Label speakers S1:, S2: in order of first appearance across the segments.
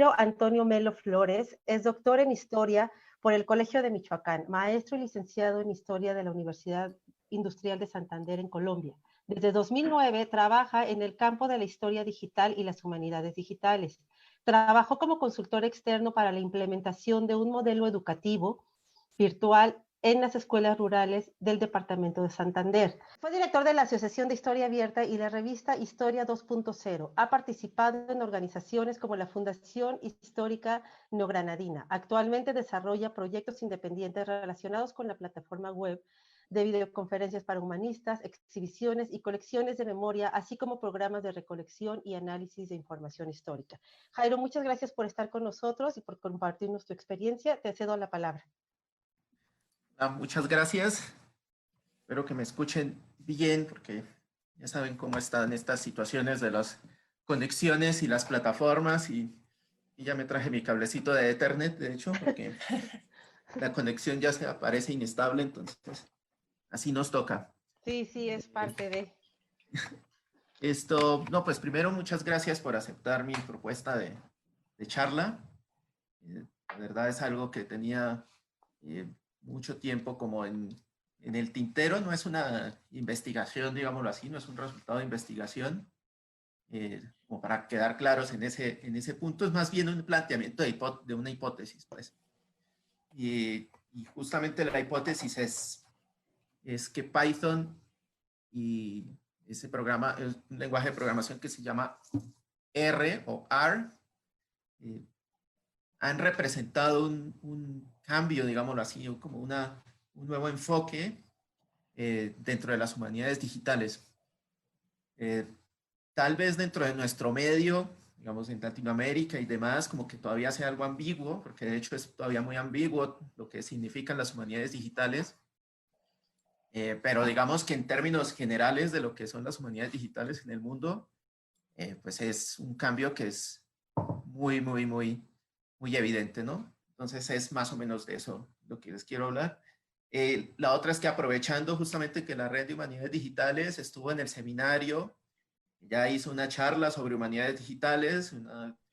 S1: Jairo Antonio Melo Flores es doctor en Historia por el Colegio de Michoacán, maestro y licenciado en Historia de la Universidad Industrial de Santander en Colombia. Desde 2009 trabaja en el campo de la historia digital y las humanidades digitales. Trabajó como consultor externo para la implementación de un modelo educativo virtual en las escuelas rurales del departamento de Santander. Fue director de la Asociación de Historia Abierta y la revista Historia 2.0. Ha participado en organizaciones como la Fundación Histórica Neogranadina. Actualmente desarrolla proyectos independientes relacionados con la plataforma web de videoconferencias para humanistas, exhibiciones y colecciones de memoria, así como programas de recolección y análisis de información histórica. Jairo, muchas gracias por estar con nosotros y por compartirnos tu experiencia. Te cedo la palabra.
S2: Muchas gracias. Espero que me escuchen bien, porque ya saben cómo están estas situaciones de las conexiones y las plataformas. Y ya me traje mi cablecito de Ethernet, de hecho, porque la conexión ya se aparece inestable, entonces así nos toca.
S1: Sí, sí, es parte de...
S2: No, pues primero muchas gracias por aceptar mi propuesta de charla. La verdad es algo que tenía mucho tiempo como en el tintero. No es una investigación, digámoslo así, no es un resultado de investigación, como para quedar claros en ese punto, es más bien un planteamiento de una hipótesis, pues. Y justamente la hipótesis es que Python y ese programa es un lenguaje de programación que se llama R o R, han representado un cambio, digámoslo así, como un nuevo enfoque dentro de las humanidades digitales. Tal vez dentro de nuestro medio, digamos en Latinoamérica y demás, como que todavía sea algo ambiguo, porque de hecho es todavía muy ambiguo lo que significan las humanidades digitales. Pero digamos que en términos generales de lo que son las humanidades digitales en el mundo, pues es un cambio que es muy, muy, muy, muy evidente, ¿no? Entonces es más o menos de eso lo que les quiero hablar. La otra es que aprovechando justamente que la Red de Humanidades Digitales estuvo en el seminario, ya hizo una charla sobre humanidades digitales,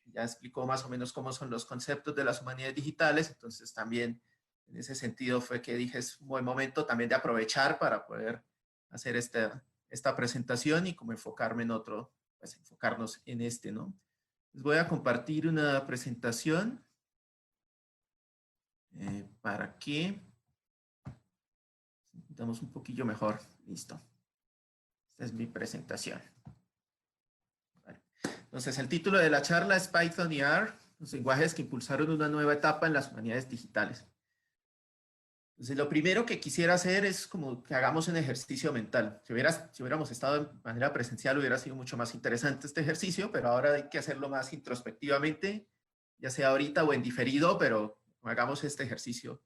S2: ya explicó más o menos cómo son los conceptos de las humanidades digitales, entonces también en ese sentido fue que dije es un buen momento también de aprovechar para poder hacer esta presentación y como enfocarme en otro, pues enfocarnos en ¿no? Les voy a compartir una presentación para que sintamos un poquillo mejor. Listo. Esta es mi presentación. Vale. Entonces, el título de la charla es Python y R, los lenguajes que impulsaron una nueva etapa en las humanidades digitales. Entonces, lo primero que quisiera hacer es como que hagamos un ejercicio mental. Si hubiéramos estado de manera presencial, hubiera sido mucho más interesante este ejercicio, pero ahora hay que hacerlo más introspectivamente, ya sea ahorita o en diferido, pero hagamos este ejercicio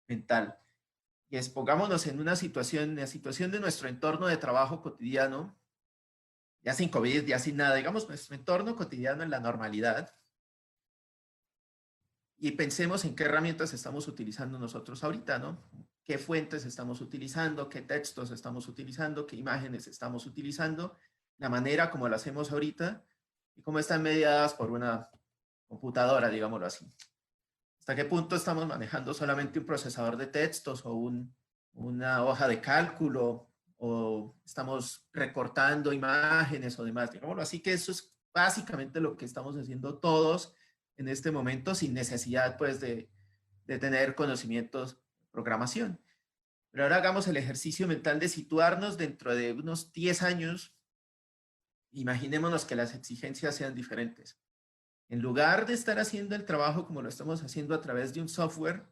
S2: mental. Y pongámonos en una situación, en la situación de nuestro entorno de trabajo cotidiano, ya sin COVID, ya sin nada, digamos nuestro entorno cotidiano en la normalidad, y pensemos en qué herramientas estamos utilizando nosotros ahorita, ¿no? ¿Qué fuentes estamos utilizando? ¿Qué textos estamos utilizando? ¿Qué imágenes estamos utilizando? La manera como lo hacemos ahorita y cómo están mediadas por una computadora, digámoslo así. ¿Hasta qué punto estamos manejando solamente un procesador de textos o una hoja de cálculo o estamos recortando imágenes o demás? Digámoslo así, que eso es básicamente lo que estamos haciendo todos en este momento sin necesidad pues de tener conocimientos de programación. Pero ahora hagamos el ejercicio mental de situarnos dentro de unos 10 años. Imaginémonos que las exigencias sean diferentes. En lugar de estar haciendo el trabajo como lo estamos haciendo a través de un software,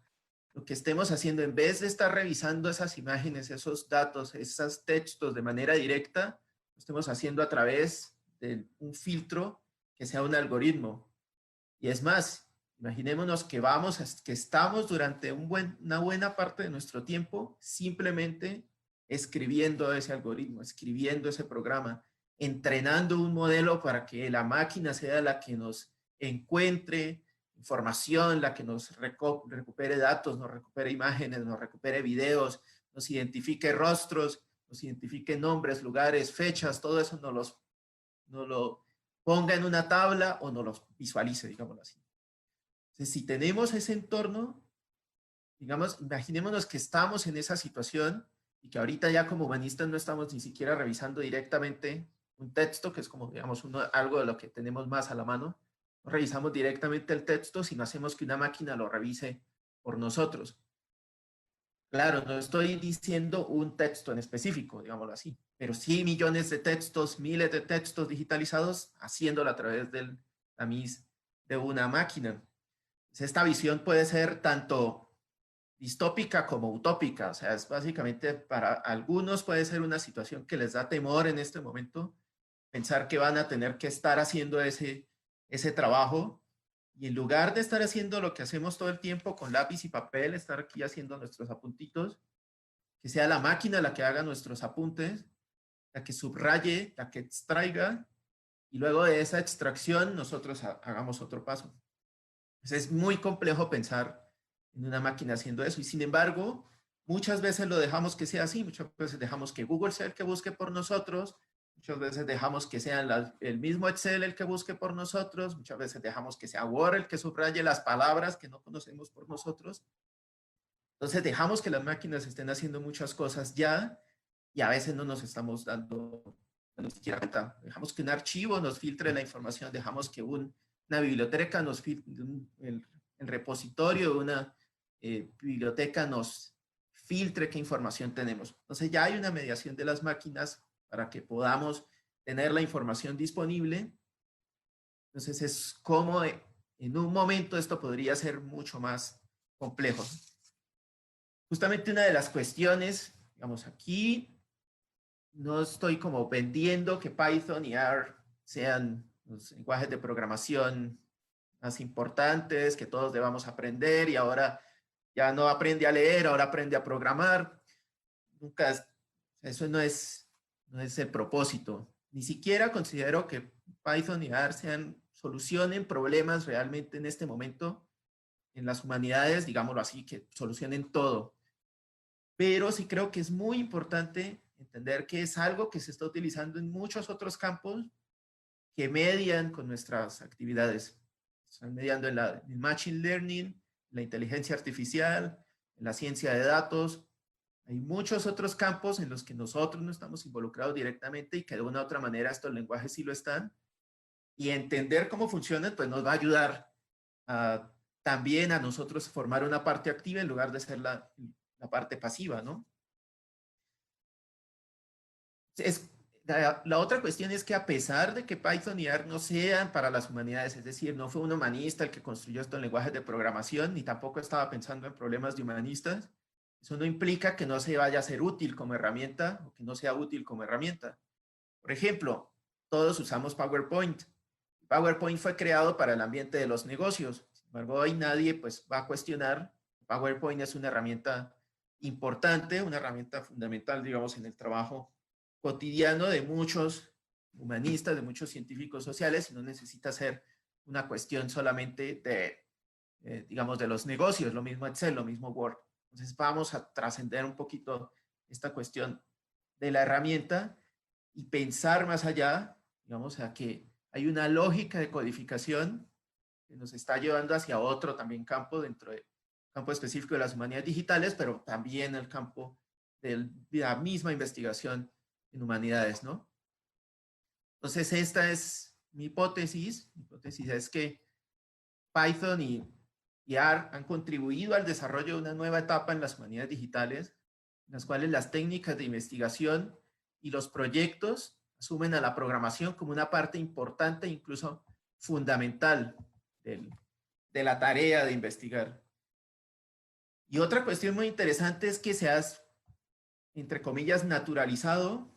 S2: lo que estemos haciendo, en vez de estar revisando esas imágenes, esos datos, esos textos de manera directa, lo estemos haciendo a través de un filtro que sea un algoritmo. Y es más, imaginémonos que estamos durante una buena parte de nuestro tiempo simplemente escribiendo ese algoritmo, escribiendo ese programa, entrenando un modelo para que la máquina sea la que nos encuentre información, la que nos recupere datos, nos recupere imágenes, nos recupere videos, nos identifique rostros, nos identifique nombres, lugares, fechas, todo eso nos lo ponga en una tabla o nos lo visualice, digámoslo así. Entonces, si tenemos ese entorno, digamos, imaginémonos que estamos en esa situación y que ahorita ya como humanistas no estamos ni siquiera revisando directamente un texto, que es como, digamos, algo de lo que tenemos más a la mano. No revisamos directamente el texto, sino hacemos que una máquina lo revise por nosotros. Claro, no estoy diciendo un texto en específico, digámoslo así, pero sí millones de textos, miles de textos digitalizados, haciéndolo a través del tamiz de una máquina. Esta visión puede ser tanto distópica como utópica, o sea, es básicamente para algunos puede ser una situación que les da temor en este momento, pensar que van a tener que estar haciendo ese trabajo y en lugar de estar haciendo lo que hacemos todo el tiempo con lápiz y papel, estar aquí haciendo nuestros apuntitos, que sea la máquina la que haga nuestros apuntes, la que subraye, la que extraiga y luego de esa extracción nosotros hagamos otro paso. Entonces es muy complejo pensar en una máquina haciendo eso y sin embargo muchas veces lo dejamos que sea así, muchas veces dejamos que Google sea el que busque por nosotros, muchas veces dejamos que sea el mismo Excel el que busque por nosotros, muchas veces dejamos que sea Word el que subraye las palabras que no conocemos por nosotros. Entonces dejamos que las máquinas estén haciendo muchas cosas ya y a veces no nos estamos dando ni siquiera cuenta. Dejamos que un archivo nos filtre la información, dejamos que una biblioteca nos filtre, el repositorio de una biblioteca nos filtre qué información tenemos. Entonces ya hay una mediación de las máquinas para que podamos tener la información disponible. Entonces es como en un momento esto podría ser mucho más complejo. Justamente una de las cuestiones, digamos aquí, no estoy como vendiendo que Python y R sean los lenguajes de programación más importantes, que todos debamos aprender y ahora ya no aprende a leer, ahora aprende a programar. Nunca, eso no es el propósito. Ni siquiera considero que Python y R solucionen problemas realmente en este momento en las humanidades, digámoslo así, que solucionen todo. Pero sí creo que es muy importante entender que es algo que se está utilizando en muchos otros campos que median con nuestras actividades. Están mediando en el machine learning, la inteligencia artificial, en la ciencia de datos. Hay muchos otros campos en los que nosotros no estamos involucrados directamente y que de una u otra manera estos lenguajes sí lo están. Y entender cómo funcionan, pues nos va a ayudar también a nosotros formar una parte activa en lugar de ser la parte pasiva, ¿no? La otra cuestión es que a pesar de que Python y R no sean para las humanidades, es decir, no fue un humanista el que construyó estos lenguajes de programación, ni tampoco estaba pensando en problemas de humanistas, eso no implica que no se vaya a ser útil como herramienta o que no sea útil como herramienta. Por ejemplo, todos usamos PowerPoint. PowerPoint fue creado para el ambiente de los negocios. Sin embargo, hoy nadie pues, va a cuestionar. PowerPoint es una herramienta importante, una herramienta fundamental, digamos, en el trabajo cotidiano de muchos humanistas, de muchos científicos sociales, y no necesita ser una cuestión solamente digamos, de los negocios, lo mismo Excel, lo mismo Word. Entonces vamos a trascender un poquito esta cuestión de la herramienta y pensar más allá, digamos, a que hay una lógica de codificación que nos está llevando hacia otro también campo dentro del campo específico de las humanidades digitales, pero también el campo de la misma investigación en humanidades, ¿no? Entonces, esta es mi hipótesis. Mi hipótesis es que Python y R han contribuido al desarrollo de una nueva etapa en las humanidades digitales, en las cuales las técnicas de investigación y los proyectos asumen a la programación como una parte importante e incluso fundamental de la tarea de investigar. Y otra cuestión muy interesante es que se ha, entre comillas, naturalizado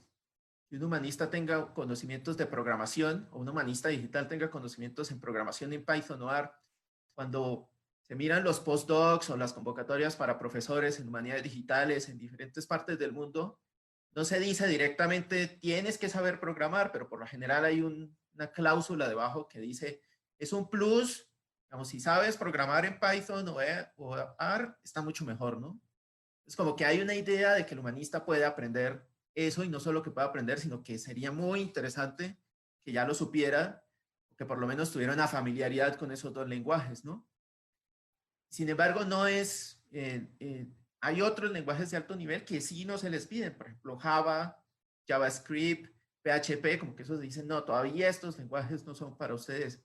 S2: que un humanista tenga conocimientos de programación o un humanista digital tenga conocimientos en programación en Python o R. Cuando se miran los postdocs o las convocatorias para profesores en humanidades digitales en diferentes partes del mundo, no se dice directamente tienes que saber programar, pero por lo general hay una cláusula debajo que dice es un plus, digamos, si sabes programar en Python o R, está mucho mejor, ¿no? Es como que hay una idea de que el humanista puede aprender eso y no solo que pueda aprender, sino que sería muy interesante que ya lo supiera, que por lo menos tuviera una familiaridad con esos dos lenguajes, ¿no? Sin embargo, no es, hay otros lenguajes de alto nivel que sí no se les piden, por ejemplo, Java, JavaScript, PHP, como que esos dicen, no, todavía estos lenguajes no son para ustedes,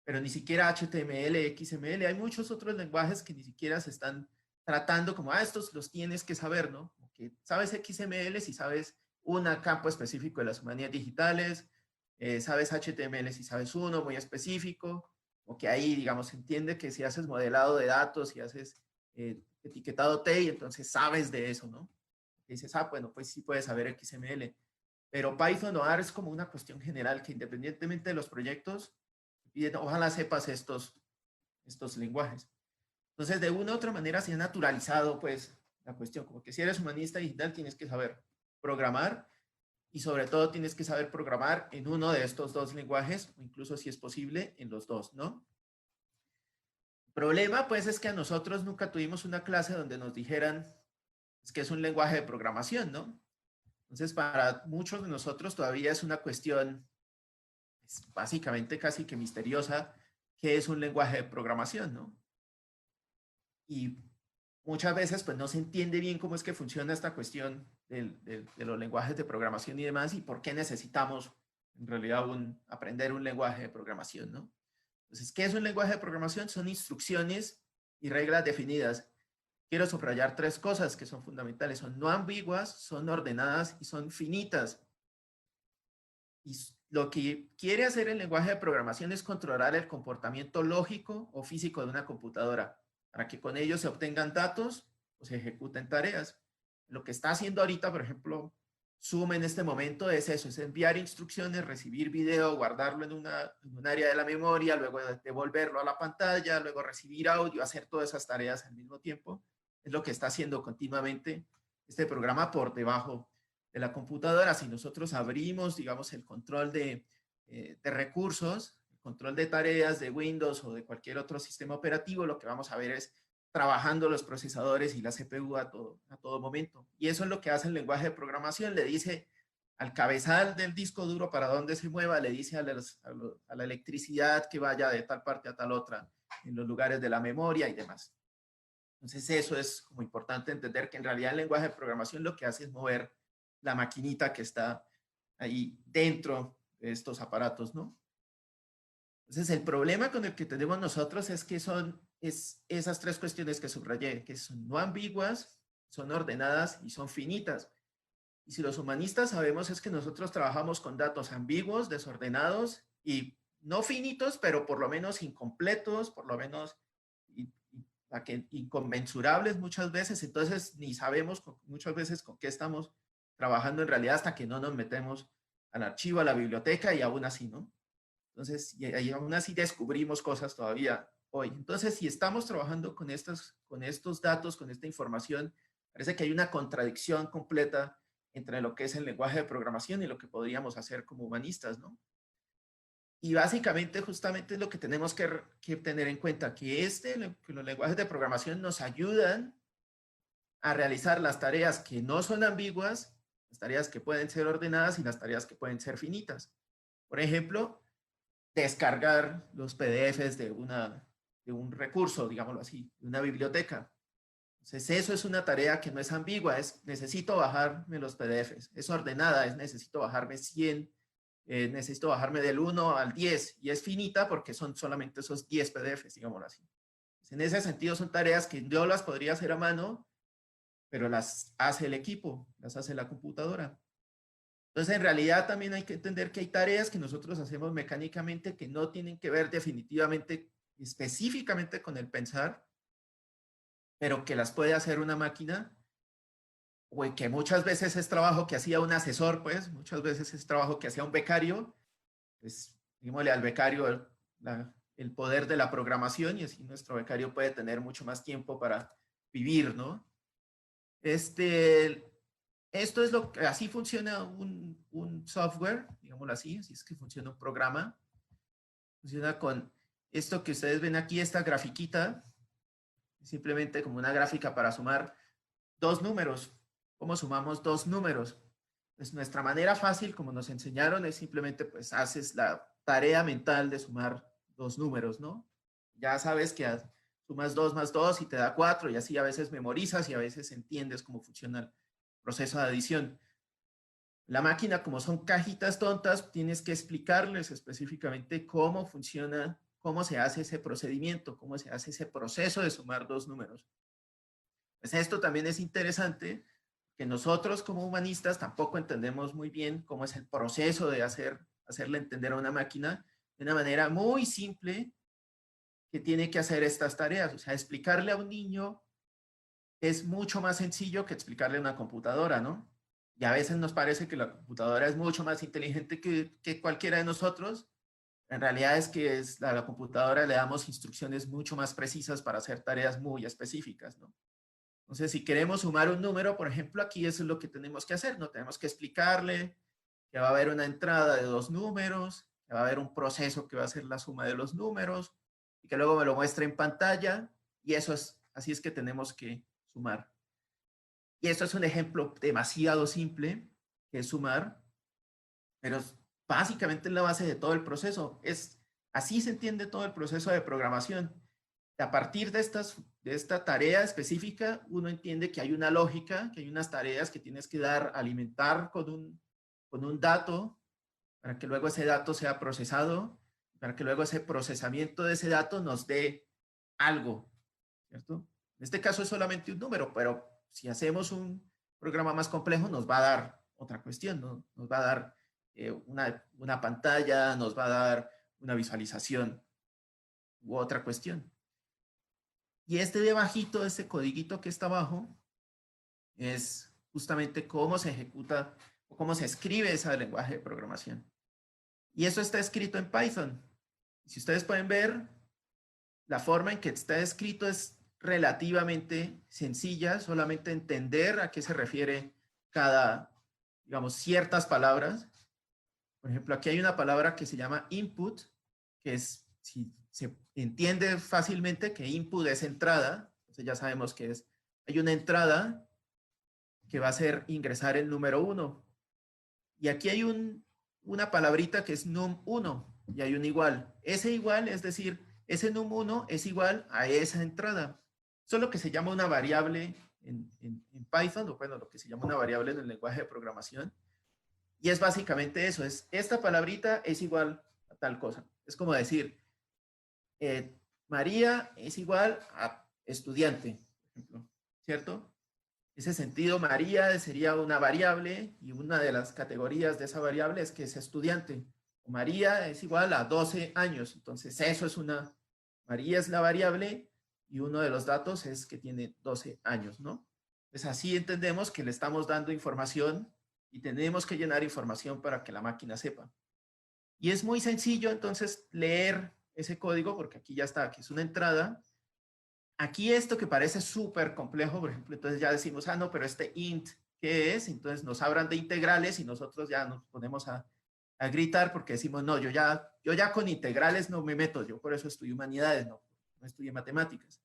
S2: pero ni siquiera HTML, XML, hay muchos otros lenguajes que ni siquiera se están tratando como, estos los tienes que saber, ¿no? Como que sabes XML si sabes un campo específico de las humanidades digitales, sabes HTML si sabes uno muy específico, o que ahí, digamos, se entiende que si haces modelado de datos, si haces etiquetado TEI, entonces sabes de eso, ¿no? Y dices, bueno, pues sí puedes saber XML. Pero Python o R es como una cuestión general que independientemente de los proyectos, piden, ojalá sepas estos lenguajes. Entonces, de una u otra manera se ha naturalizado, pues, la cuestión, como que si eres humanista digital tienes que saber programar y sobre todo tienes que saber programar en uno de estos dos lenguajes, o incluso si es posible, en los dos, ¿no? El problema, pues, es que a nosotros nunca tuvimos una clase donde nos dijeran es que es un lenguaje de programación, ¿no? Entonces, para muchos de nosotros todavía es una cuestión pues, básicamente casi que misteriosa, qué es un lenguaje de programación, ¿no? Y muchas veces pues no se entiende bien cómo es que funciona esta cuestión de los lenguajes de programación y demás y por qué necesitamos en realidad aprender un lenguaje de programación, ¿no? Entonces, ¿qué es un lenguaje de programación? Son instrucciones y reglas definidas. Quiero subrayar tres cosas que son fundamentales. Son no ambiguas, son ordenadas y son finitas. Y lo que quiere hacer el lenguaje de programación es controlar el comportamiento lógico o físico de una computadora para que con ello se obtengan datos o se ejecuten tareas. Lo que está haciendo ahorita, por ejemplo, Zoom en este momento es eso, es enviar instrucciones, recibir video, guardarlo en un área de la memoria, luego devolverlo a la pantalla, luego recibir audio, hacer todas esas tareas al mismo tiempo. Es lo que está haciendo continuamente este programa por debajo de la computadora. Si nosotros abrimos, digamos, el control de recursos, el control de tareas de Windows o de cualquier otro sistema operativo, lo que vamos a ver es trabajando los procesadores y la CPU a todo momento. Y eso es lo que hace el lenguaje de programación. Le dice al cabezal del disco duro para dónde se mueva, le dice a la electricidad que vaya de tal parte a tal otra, en los lugares de la memoria y demás. Entonces eso es como importante entender que en realidad el lenguaje de programación lo que hace es mover la maquinita que está ahí dentro de estos aparatos, ¿no? Entonces, el problema con el que tenemos nosotros es que son esas tres cuestiones que subrayé, que son no ambiguas, son ordenadas y son finitas. Y si los humanistas sabemos es que nosotros trabajamos con datos ambiguos, desordenados y no finitos, pero por lo menos incompletos, por lo menos inconmensurables muchas veces. Entonces, ni sabemos muchas veces con qué estamos trabajando en realidad hasta que no nos metemos al archivo, a la biblioteca y aún así, ¿no? Entonces, y aún así descubrimos cosas todavía hoy. Entonces, si estamos trabajando con estos datos, con esta información, parece que hay una contradicción completa entre lo que es el lenguaje de programación y lo que podríamos hacer como humanistas, ¿no? Y básicamente, justamente es lo que tenemos que tener en cuenta, que los lenguajes de programación nos ayudan a realizar las tareas que no son ambiguas, las tareas que pueden ser ordenadas y las tareas que pueden ser finitas. Por ejemplo, descargar los PDFs de un recurso, digámoslo así, de una biblioteca. Entonces, eso es una tarea que no es ambigua, es necesito bajarme los PDFs. Es ordenada, es necesito bajarme 100, necesito bajarme del 1 al 10 y es finita porque son solamente esos 10 PDFs, digámoslo así. Entonces, en ese sentido son tareas que yo las podría hacer a mano, pero las hace el equipo, las hace la computadora. Entonces, en realidad también hay que entender que hay tareas que nosotros hacemos mecánicamente que no tienen que ver definitivamente, específicamente con el pensar, pero que las puede hacer una máquina, o que muchas veces es trabajo que hacía un asesor, pues, muchas veces es trabajo que hacía un becario, pues, dímosle al becario el poder de la programación y así nuestro becario puede tener mucho más tiempo para vivir, ¿no? Esto es así funciona un software, digámoslo así es que funciona un programa. Funciona con esto que ustedes ven aquí, esta grafiquita, simplemente como una gráfica para sumar dos números. ¿Cómo sumamos dos números? Pues nuestra manera fácil, como nos enseñaron, es simplemente pues haces la tarea mental de sumar dos números, ¿no? Ya sabes que sumas 2 más 2 y te da 4, y así a veces memorizas y a veces entiendes cómo funciona el proceso de adición. La máquina, como son cajitas tontas, tienes que explicarles específicamente cómo funciona, cómo se hace ese procedimiento, cómo se hace ese proceso de sumar dos números. Pues esto también es interesante, que nosotros como humanistas tampoco entendemos muy bien cómo es el proceso de hacerle entender a una máquina de una manera muy simple que tiene que hacer estas tareas. O sea, explicarle a un niño es mucho más sencillo que explicarle a una computadora, ¿no? Y a veces nos parece que la computadora es mucho más inteligente que cualquiera de nosotros. En realidad es que a la computadora le damos instrucciones mucho más precisas para hacer tareas muy específicas, ¿no? Entonces, si queremos sumar un número, por ejemplo, aquí eso es lo que tenemos que hacer, ¿no? Tenemos que explicarle que va a haber una entrada de dos números, que va a haber un proceso que va a ser la suma de los números, y que luego me lo muestre en pantalla, y así es que tenemos que sumar. Y esto es un ejemplo demasiado simple, que es sumar, pero básicamente es la base de todo el proceso. Así se entiende todo el proceso de programación. A partir de esta tarea específica, uno entiende que hay una lógica, que hay unas tareas que tienes que alimentar con un dato, para que luego ese dato sea procesado, para que luego ese procesamiento de ese dato nos dé algo, ¿cierto? En este caso es solamente un número, pero si hacemos un programa más complejo nos va a dar otra cuestión, ¿no? Nos va a dar una pantalla, nos va a dar una visualización u otra cuestión. Y este debajito, este codiguito que está abajo, es justamente cómo se ejecuta o cómo se escribe ese lenguaje de programación. Y eso está escrito en Python. Si ustedes pueden ver, la forma en que está escrito es relativamente sencilla, solamente entender a qué se refiere digamos, ciertas palabras. Por ejemplo, aquí hay una palabra que se llama input, que es, si se entiende fácilmente que input es entrada, entonces ya sabemos que hay una entrada que va a ser ingresar el número 1. Y aquí hay una palabrita que es num1 y hay un igual. Ese igual, es decir, ese num1 es igual a esa entrada. Solo que se llama una variable en Python, o bueno, lo que se llama una variable en el lenguaje de programación. Y es básicamente eso, esta palabrita es igual a tal cosa. Es como decir, María es igual a estudiante, por ejemplo, ¿cierto? En ese sentido, María sería una variable y una de las categorías de esa variable es que es estudiante. María es igual a 12 años. Entonces, María es la variable y uno de los datos es que tiene 12 años, ¿no? Pues así entendemos que le estamos dando información y tenemos que llenar información para que la máquina sepa. Y es muy sencillo entonces leer ese código porque aquí ya está, aquí es una entrada. Aquí esto que parece súper complejo, por ejemplo, entonces ya decimos, no, pero este int, ¿qué es? Entonces nos hablan de integrales y nosotros ya nos ponemos a gritar porque decimos, no, yo ya con integrales no me meto, yo por eso estudio humanidades, no estudio matemáticas.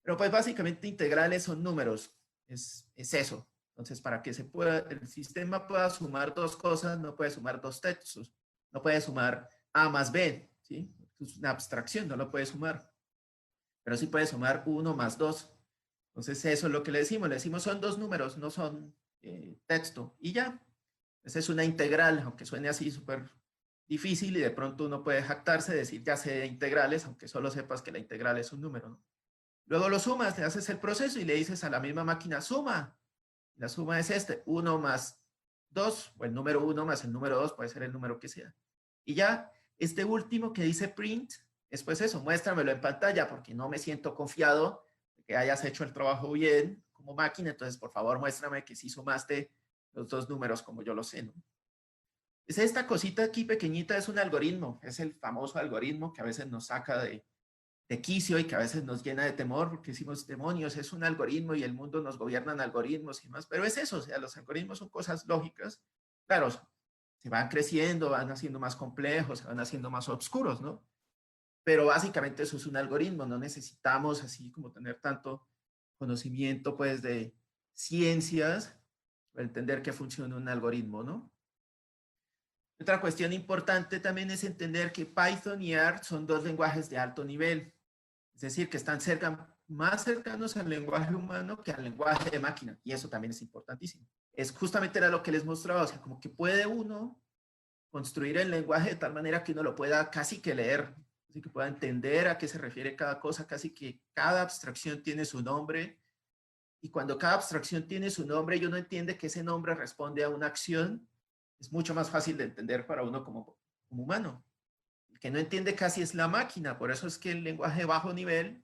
S2: Pero pues básicamente integrales son números, es eso. Entonces, para que el sistema pueda sumar dos cosas, no puede sumar dos textos, no puede sumar A más B, ¿sí? Es una abstracción, no lo puede sumar. Pero sí puede sumar 1 más 2. Entonces, eso es lo que le decimos son dos números, no son texto. Y ya, esa es una integral, aunque suene así súper difícil y de pronto uno puede jactarse de decir ya sé integrales, aunque solo sepas que la integral es un número, ¿no? Luego lo sumas, le haces el proceso y le dices a la misma máquina, suma. La suma es 1 más 2, o el número 1 más el número 2, puede ser el número que sea. Y ya, este último que dice print, es pues eso, muéstramelo en pantalla, porque no me siento confiado de que hayas hecho el trabajo bien como máquina, entonces por favor muéstrame que sí sumaste los dos números como yo lo sé, ¿no? Es esta cosita aquí pequeñita, es un algoritmo, es el famoso algoritmo que a veces nos saca de quicio y que a veces nos llena de temor porque decimos, demonios, es un algoritmo y el mundo nos gobiernan algoritmos y más, pero es eso, o sea, los algoritmos son cosas lógicas, claro, se van creciendo, van haciendo más complejos, se van haciendo más oscuros, ¿no? Pero básicamente eso es un algoritmo, no necesitamos así como tener tanto conocimiento pues de ciencias para entender que funciona un algoritmo, ¿no? Otra cuestión importante también es entender que Python y R son dos lenguajes de alto nivel. Es decir, que están más cercanos al lenguaje humano que al lenguaje de máquina. Y eso también es importantísimo. Es justamente era lo que les mostraba, o sea, como que puede uno construir el lenguaje de tal manera que uno lo pueda casi que leer, así que pueda entender a qué se refiere cada cosa, casi que cada abstracción tiene su nombre, y cuando cada abstracción tiene su nombre y uno entiende que ese nombre responde a una acción, es mucho más fácil de entender para uno como humano. El que no entiende casi es la máquina, por eso es que el lenguaje de bajo nivel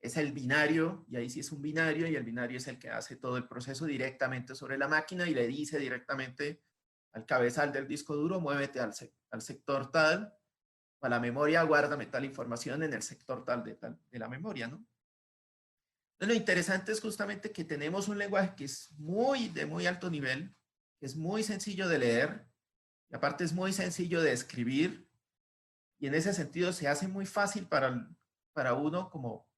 S2: es el binario, y ahí sí es un binario, y el binario es el que hace todo el proceso directamente sobre la máquina y le dice directamente al cabezal del disco duro, muévete al sector tal, a la memoria, guárdame tal información en el sector tal de la memoria, ¿no? Entonces, lo interesante es justamente que tenemos un lenguaje que es de muy alto nivel, que es muy sencillo de leer, y aparte es muy sencillo de escribir, y en ese sentido se hace muy fácil para uno como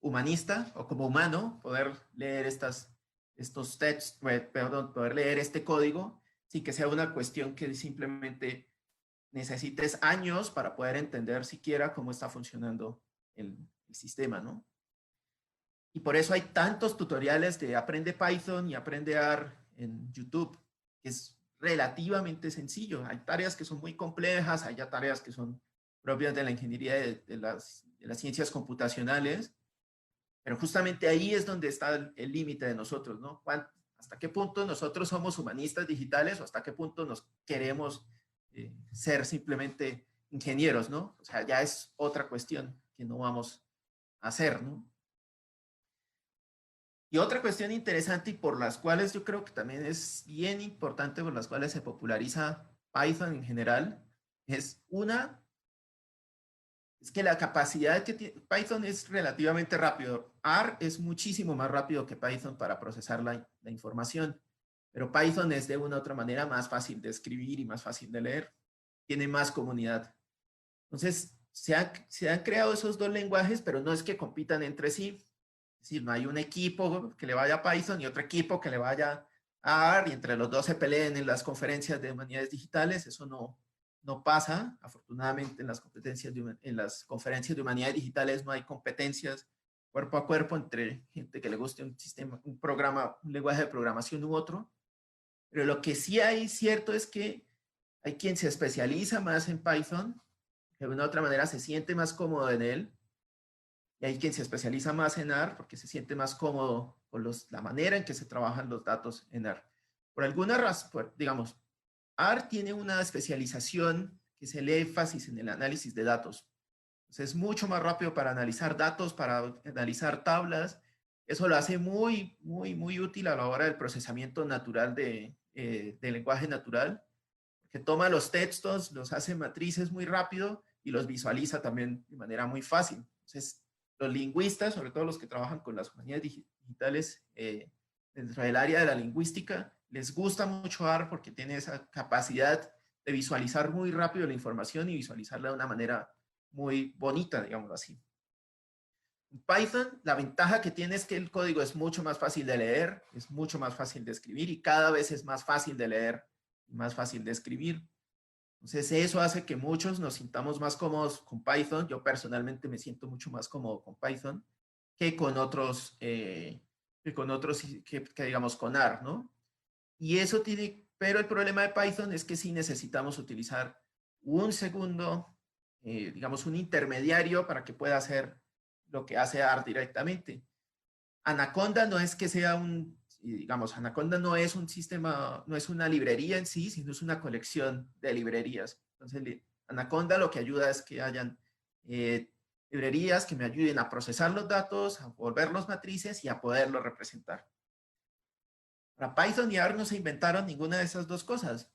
S2: humanista o como humano poder leer estos textos, perdón, poder leer este código sin que sea una cuestión que simplemente necesites años para poder entender siquiera cómo está funcionando el sistema, ¿no? Y por eso hay tantos tutoriales de aprende Python y aprende R en YouTube, que es relativamente sencillo. Hay tareas que son muy complejas, hay ya tareas que son propias de la ingeniería de las ciencias computacionales, pero justamente ahí es donde está el límite de nosotros, ¿no? ¿Hasta qué punto nosotros somos humanistas digitales o hasta qué punto nos queremos ser simplemente ingenieros, ¿no? O sea, ya es otra cuestión que no vamos a hacer, ¿no? Y otra cuestión interesante y por las cuales yo creo que también es bien importante, por las cuales se populariza Python en general, es que la capacidad que tiene Python es relativamente rápido. R es muchísimo más rápido que Python para procesar la información, pero Python es de una u otra manera más fácil de escribir y más fácil de leer. Tiene más comunidad. Entonces, se han creado esos dos lenguajes, pero no es que compitan entre sí. Es decir, no hay un equipo que le vaya a Python y otro equipo que le vaya a R y entre los dos se peleen en las conferencias de humanidades digitales. Eso no pasa. Afortunadamente, en las conferencias de humanidades digitales no hay competencias cuerpo a cuerpo entre gente que le guste un sistema, un programa, un lenguaje de programación u otro. Pero lo que sí hay cierto es que hay quien se especializa más en Python, que de una u otra manera se siente más cómodo en él, y hay quien se especializa más en R porque se siente más cómodo con la manera en que se trabajan los datos en R. Por alguna razón, digamos, R tiene una especialización que es el énfasis en el análisis de datos. Entonces es mucho más rápido para analizar datos, para analizar tablas. Eso lo hace muy, muy, muy útil a la hora del procesamiento natural del lenguaje natural, que toma los textos, los hace matrices muy rápido y los visualiza también de manera muy fácil. Entonces, los lingüistas, sobre todo los que trabajan con las humanidades digitales dentro del área de la lingüística, les gusta mucho R porque tiene esa capacidad de visualizar muy rápido la información y visualizarla de una manera muy bonita, digámoslo así. En Python, la ventaja que tiene es que el código es mucho más fácil de leer, es mucho más fácil de escribir y cada vez es más fácil de leer y más fácil de escribir. Entonces eso hace que muchos nos sintamos más cómodos con Python. Yo personalmente me siento mucho más cómodo con Python que con otros, que digamos con R, ¿no? Y eso tiene, pero el problema de Python es que sí necesitamos utilizar un segundo, digamos un intermediario para que pueda hacer lo que hace R directamente. Anaconda no es que sea digamos, Anaconda no es un sistema, no es una librería en sí, sino es una colección de librerías. Entonces, Anaconda lo que ayuda es que hayan librerías que me ayuden a procesar los datos, a volverlos matrices y a poderlos representar. Para Python y R no se inventaron ninguna de esas dos cosas.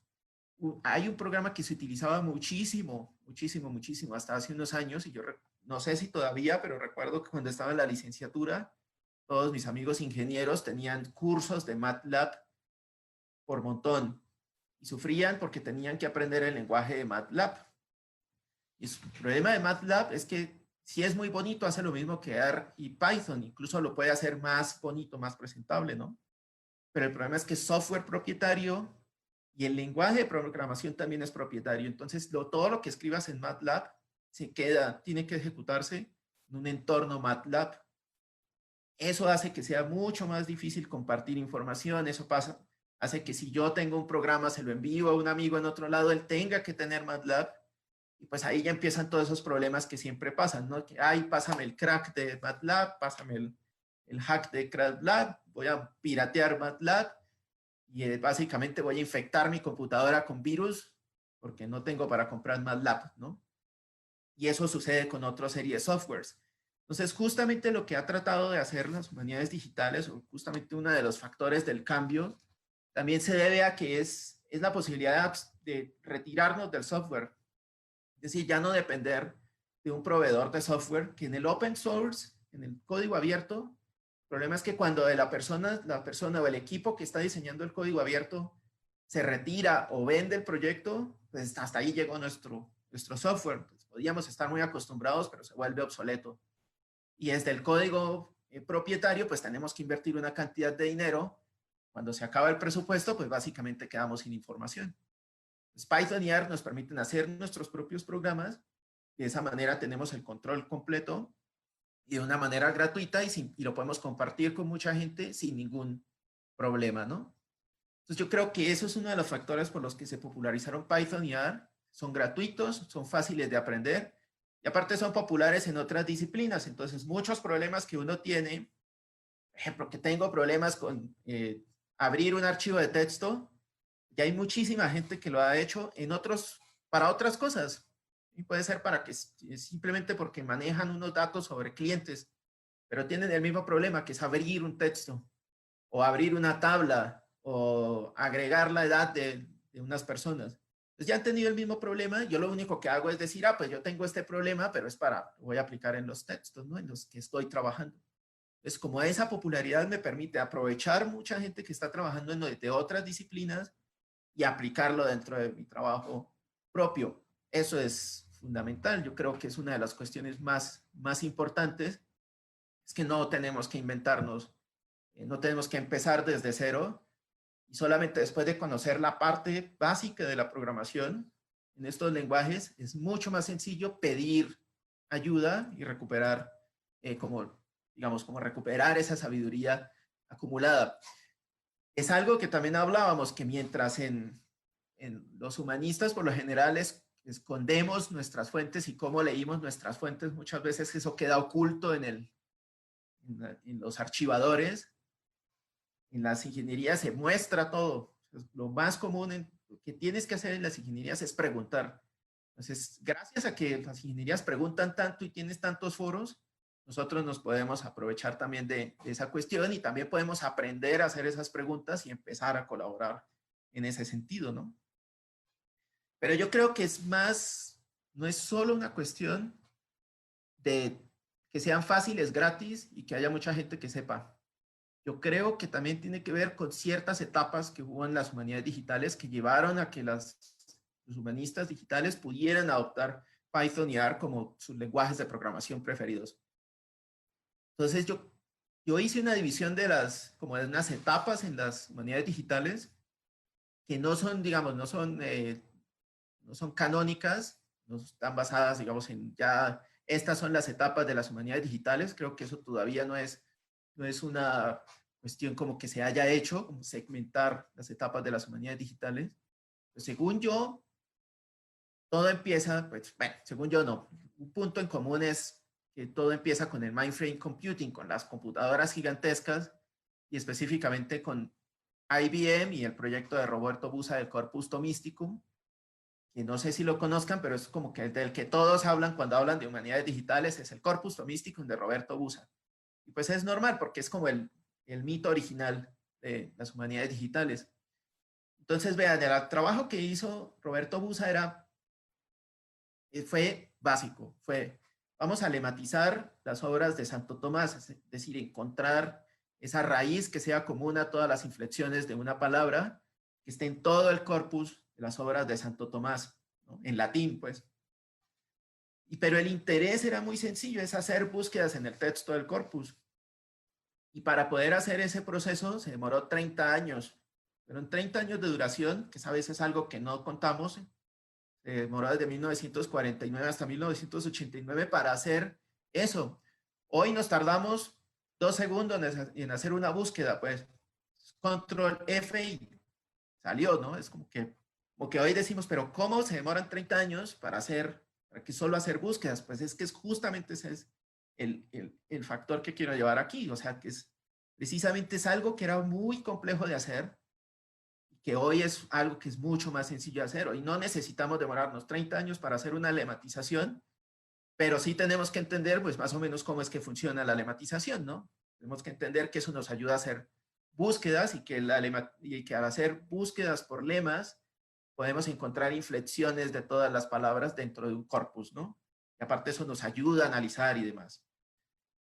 S2: Hay un programa que se utilizaba muchísimo, muchísimo, muchísimo, hasta hace unos años, y yo no sé si todavía, pero recuerdo que cuando estaba en la licenciatura, todos mis amigos ingenieros tenían cursos de MATLAB por montón y sufrían porque tenían que aprender el lenguaje de MATLAB. Y el problema de MATLAB es que si es muy bonito, hace lo mismo que R y Python, incluso lo puede hacer más bonito, más presentable, ¿no? Pero el problema es que es software propietario y el lenguaje de programación también es propietario. Entonces, todo lo que escribas en MATLAB tiene que ejecutarse en un entorno MATLAB. Eso hace que sea mucho más difícil compartir información. Eso hace que si yo tengo un programa, se lo envío a un amigo en otro lado, él tenga que tener MATLAB. Y pues ahí ya empiezan todos esos problemas que siempre pasan, ¿no? Que, ay, pásame el crack de MATLAB, pásame el hack de MATLAB, voy a piratear MATLAB y básicamente voy a infectar mi computadora con virus porque no tengo para comprar MATLAB, ¿no? Y eso sucede con otra serie de softwares. Entonces, justamente lo que ha tratado de hacer las humanidades digitales, o justamente uno de los factores del cambio, también se debe a que es la posibilidad de retirarnos del software. Es decir, ya no depender de un proveedor de software, que en el open source, en el código abierto, el problema es que cuando la persona o el equipo que está diseñando el código abierto se retira o vende el proyecto, pues hasta ahí llegó nuestro software. Pues podíamos estar muy acostumbrados, pero se vuelve obsoleto. Y desde el código propietario, pues tenemos que invertir una cantidad de dinero. Cuando se acaba el presupuesto, pues básicamente quedamos sin información. Pues Python y R nos permiten hacer nuestros propios programas. Y de esa manera tenemos el control completo y de una manera gratuita y lo podemos compartir con mucha gente sin ningún problema, ¿no? Entonces yo creo que eso es uno de los factores por los que se popularizaron Python y R. Son gratuitos, son fáciles de aprender y aparte son populares en otras disciplinas. Entonces muchos problemas que uno tiene, por ejemplo, que tengo problemas con abrir un archivo de texto, ya hay muchísima gente que lo ha hecho para otras cosas. Y puede ser para que simplemente porque manejan unos datos sobre clientes, pero tienen el mismo problema que es abrir un texto o abrir una tabla o agregar la edad de unas personas. Pues ya han tenido el mismo problema. Yo lo único que hago es decir, pues yo tengo este problema, pero voy a aplicar en los textos, ¿no? En los que estoy trabajando. Entonces, como esa popularidad me permite aprovechar mucha gente que está trabajando de otras disciplinas y aplicarlo dentro de mi trabajo propio. Eso es fundamental. Yo creo que es una de las cuestiones más importantes. Es que no tenemos que inventarnos, no tenemos que empezar desde cero y solamente después de conocer la parte básica de la programación en estos lenguajes es mucho más sencillo pedir ayuda y recuperar, como recuperar esa sabiduría acumulada. Es algo que también hablábamos, que mientras en los humanistas por lo general escondemos nuestras fuentes y cómo leímos nuestras fuentes, muchas veces eso queda oculto en los archivadores. En las ingenierías se muestra todo. Lo más común que tienes que hacer en las ingenierías es preguntar. Entonces, gracias a que las ingenierías preguntan tanto y tienes tantos foros, nosotros nos podemos aprovechar también de esa cuestión y también podemos aprender a hacer esas preguntas y empezar a colaborar en ese sentido, ¿no? Pero yo creo que no es solo una cuestión de que sean fáciles, gratis y que haya mucha gente que sepa. Yo creo que también tiene que ver con ciertas etapas que hubo en las humanidades digitales que llevaron a que los humanistas digitales pudieran adoptar Python y R como sus lenguajes de programación preferidos. Entonces yo hice una división de unas etapas en las humanidades digitales que no son, digamos, no son canónicas, no están basadas, digamos, en ya estas son las etapas de las humanidades digitales. Creo que eso todavía no es una cuestión como que se haya hecho, como segmentar las etapas de las humanidades digitales. Pues según yo, todo empieza, pues, bueno, según yo no. Un punto en común es que todo empieza con el mainframe computing, con las computadoras gigantescas y específicamente con IBM y el proyecto de Roberto Busa del Corpus Thomisticum, que no sé si lo conozcan, pero es como que del que todos hablan cuando hablan de humanidades digitales, es el Corpus Thomisticum de Roberto Busa. Y pues es normal porque es como el mito original de las humanidades digitales. Entonces, vean, el trabajo que hizo Roberto Busa fue básico, vamos a lematizar las obras de Santo Tomás, es decir, encontrar esa raíz que sea común a todas las inflexiones de una palabra, que esté en todo el corpus de las obras de Santo Tomás, ¿no? En latín, pues. Pero el interés era muy sencillo, es hacer búsquedas en el texto del corpus. Y para poder hacer ese proceso se demoró 30 años. Pero en 30 años de duración, que a veces es algo que no contamos, se demoró desde 1949 hasta 1989 para hacer Eso. Hoy nos tardamos 2 segundos en hacer una búsqueda, pues. Control F y salió, ¿no? Es como que hoy decimos, pero ¿cómo se demoran 30 años para que solo hacer búsquedas? Pues es que justamente ese es el factor que quiero llevar aquí. O sea, que precisamente es algo que era muy complejo de hacer, que hoy es algo que es mucho más sencillo de hacer. Hoy no necesitamos demorarnos 30 años para hacer una lematización, pero sí tenemos que entender, pues, más o menos cómo es que funciona la lematización, ¿no? Tenemos que entender que eso nos ayuda a hacer búsquedas y que al hacer búsquedas por lemas podemos encontrar inflexiones de todas las palabras dentro de un corpus, ¿no? Y aparte eso nos ayuda a analizar y demás.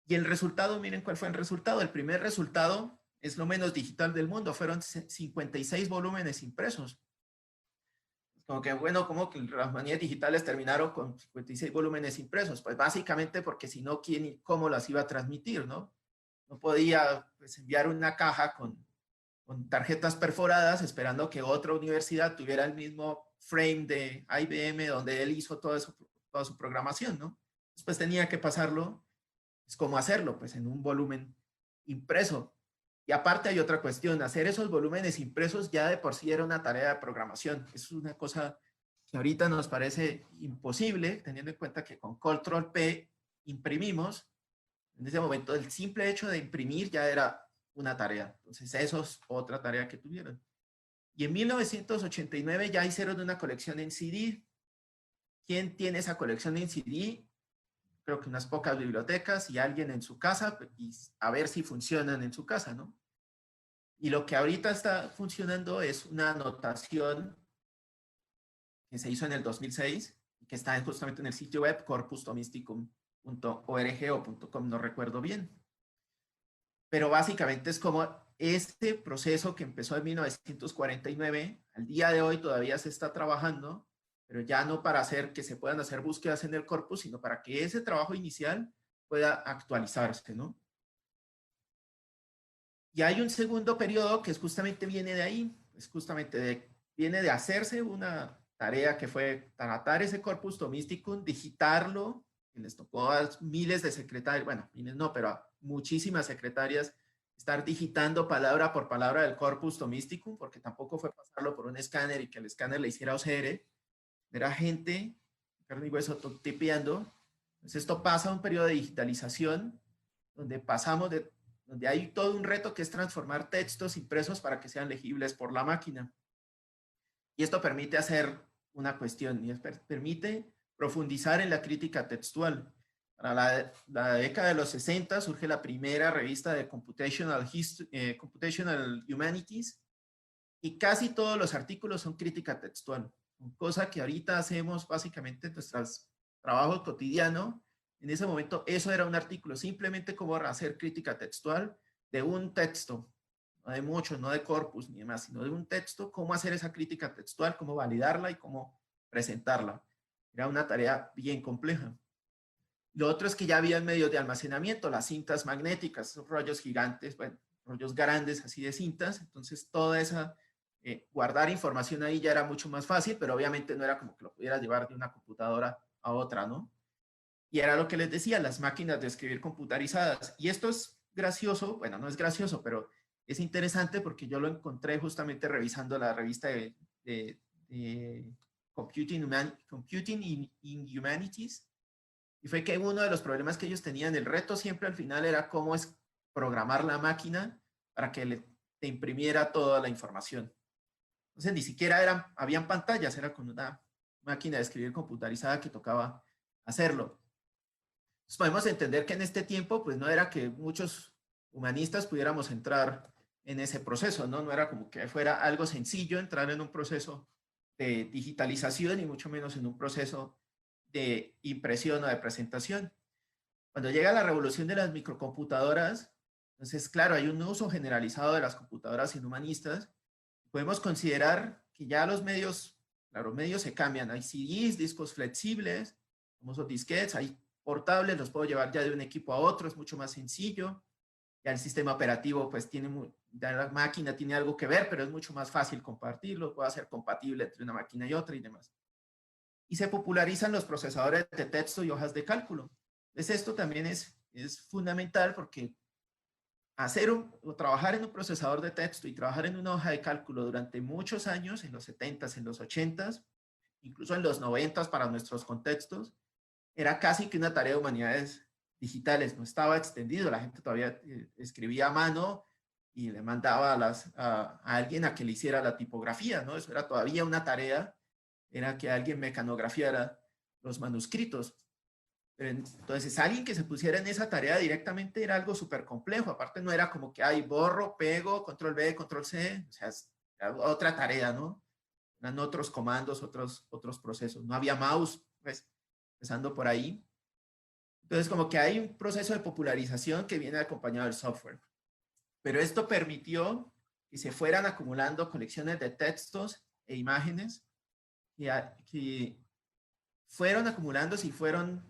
S2: Y el resultado, miren cuál fue el resultado. El primer resultado es lo menos digital del mundo. Fueron 56 volúmenes impresos. Como que, bueno, como que las manías digitales terminaron con 56 volúmenes impresos. Pues básicamente porque si no, ¿quién y cómo las iba a transmitir, no? No podía, pues, enviar una caja con tarjetas perforadas esperando que otra universidad tuviera el mismo frame de IBM donde él hizo toda su programación, ¿no? Después tenía que pasarlo, es como hacerlo, pues en un volumen impreso. Y aparte hay otra cuestión, hacer esos volúmenes impresos ya de por sí era una tarea de programación. Es una cosa que ahorita nos parece imposible, teniendo en cuenta que con Control P imprimimos. En ese momento el simple hecho de imprimir ya era una tarea. Entonces eso es otra tarea que tuvieron. Y en 1989 ya hicieron una colección en CD. ¿Quién tiene esa colección en CD? Creo que unas pocas bibliotecas y alguien en su casa, y a ver si funcionan en su casa, ¿no? Y lo que ahorita está funcionando es una anotación que se hizo en el 2006 y que está justamente en el sitio web corpustomysticum.org o .com, no recuerdo bien. Pero básicamente es como este proceso que empezó en 1949, al día de hoy todavía se está trabajando, pero ya no para hacer que se puedan hacer búsquedas en el corpus, sino para que ese trabajo inicial pueda actualizarse, ¿no? Y hay un segundo periodo que es justamente viene de ahí, es justamente viene de hacerse una tarea que fue tratar ese corpus tomysticum, digitarlo, que les tocó a miles de secretarias, bueno, miles no, pero a muchísimas secretarias, estar digitando palabra por palabra del corpus tomysticum, porque tampoco fue pasarlo por un escáner y que el escáner le hiciera OCR, era gente, carne y hueso, tipeando. Entonces esto pasa a un periodo de digitalización, donde pasamos donde hay todo un reto que es transformar textos impresos para que sean legibles por la máquina. Y esto permite hacer una cuestión, y permite profundizar en la crítica textual. Para la década de los 60 surge la primera revista de Computational Humanities, y casi todos los artículos son crítica textual, cosa que ahorita hacemos básicamente en nuestros trabajos cotidianos. En ese momento eso era un artículo, simplemente como hacer crítica textual de un texto, no de muchos, no de corpus ni demás, sino de un texto, cómo hacer esa crítica textual, cómo validarla y cómo presentarla. Era una tarea bien compleja. Lo otro es que ya había medios de almacenamiento, las cintas magnéticas, esos rollos gigantes, bueno, rollos grandes así de cintas, entonces toda esa, guardar información ahí ya era mucho más fácil, pero obviamente no era como que lo pudieras llevar de una computadora a otra, ¿no? Y era lo que les decía, las máquinas de escribir computarizadas. Y esto es gracioso, bueno, no es gracioso, pero es interesante porque yo lo encontré justamente revisando la revista de Computing in Humanities, y fue que uno de los problemas que ellos tenían, el reto siempre al final era cómo es programar la máquina para que te imprimiera toda la información. Entonces ni siquiera habían pantallas, era con una máquina de escribir computarizada que tocaba hacerlo. Entonces podemos entender que en este tiempo, pues no era que muchos humanistas pudiéramos entrar en ese proceso, ¿no? No era como que fuera algo sencillo entrar en un proceso de digitalización y mucho menos en un proceso de impresión o de presentación. Cuando llega la revolución de las microcomputadoras, entonces, claro, hay un uso generalizado de las computadoras inhumanistas. Podemos considerar que ya los medios, claro, medios se cambian. Hay CDs, discos flexibles, famosos disquetes, hay portables, los puedo llevar ya de un equipo a otro, es mucho más sencillo. Ya el sistema operativo, pues ya la máquina tiene algo que ver, pero es mucho más fácil compartirlo, puede ser compatible entre una máquina y otra y demás. Y se popularizan los procesadores de texto y hojas de cálculo. Entonces esto también es fundamental porque o trabajar en un procesador de texto y trabajar en una hoja de cálculo durante muchos años, en los 70s, en los 80s, incluso en los 90s para nuestros contextos, era casi que una tarea de humanidades digitales, no estaba extendido, la gente todavía escribía a mano y le mandaba a alguien a que le hiciera la tipografía, ¿no? Eso era todavía una tarea, era que alguien mecanografiara los manuscritos. Entonces, alguien que se pusiera en esa tarea directamente era algo súper complejo. Aparte, no era como que, ay, borro, pego, control V, control C, o sea, era otra tarea, ¿no? Eran otros comandos, otros procesos. No había mouse, pues, empezando por ahí. Entonces, como que hay un proceso de popularización que viene acompañado del software. Pero esto permitió que se fueran acumulando colecciones de textos e imágenes que fueron acumulándose y fueron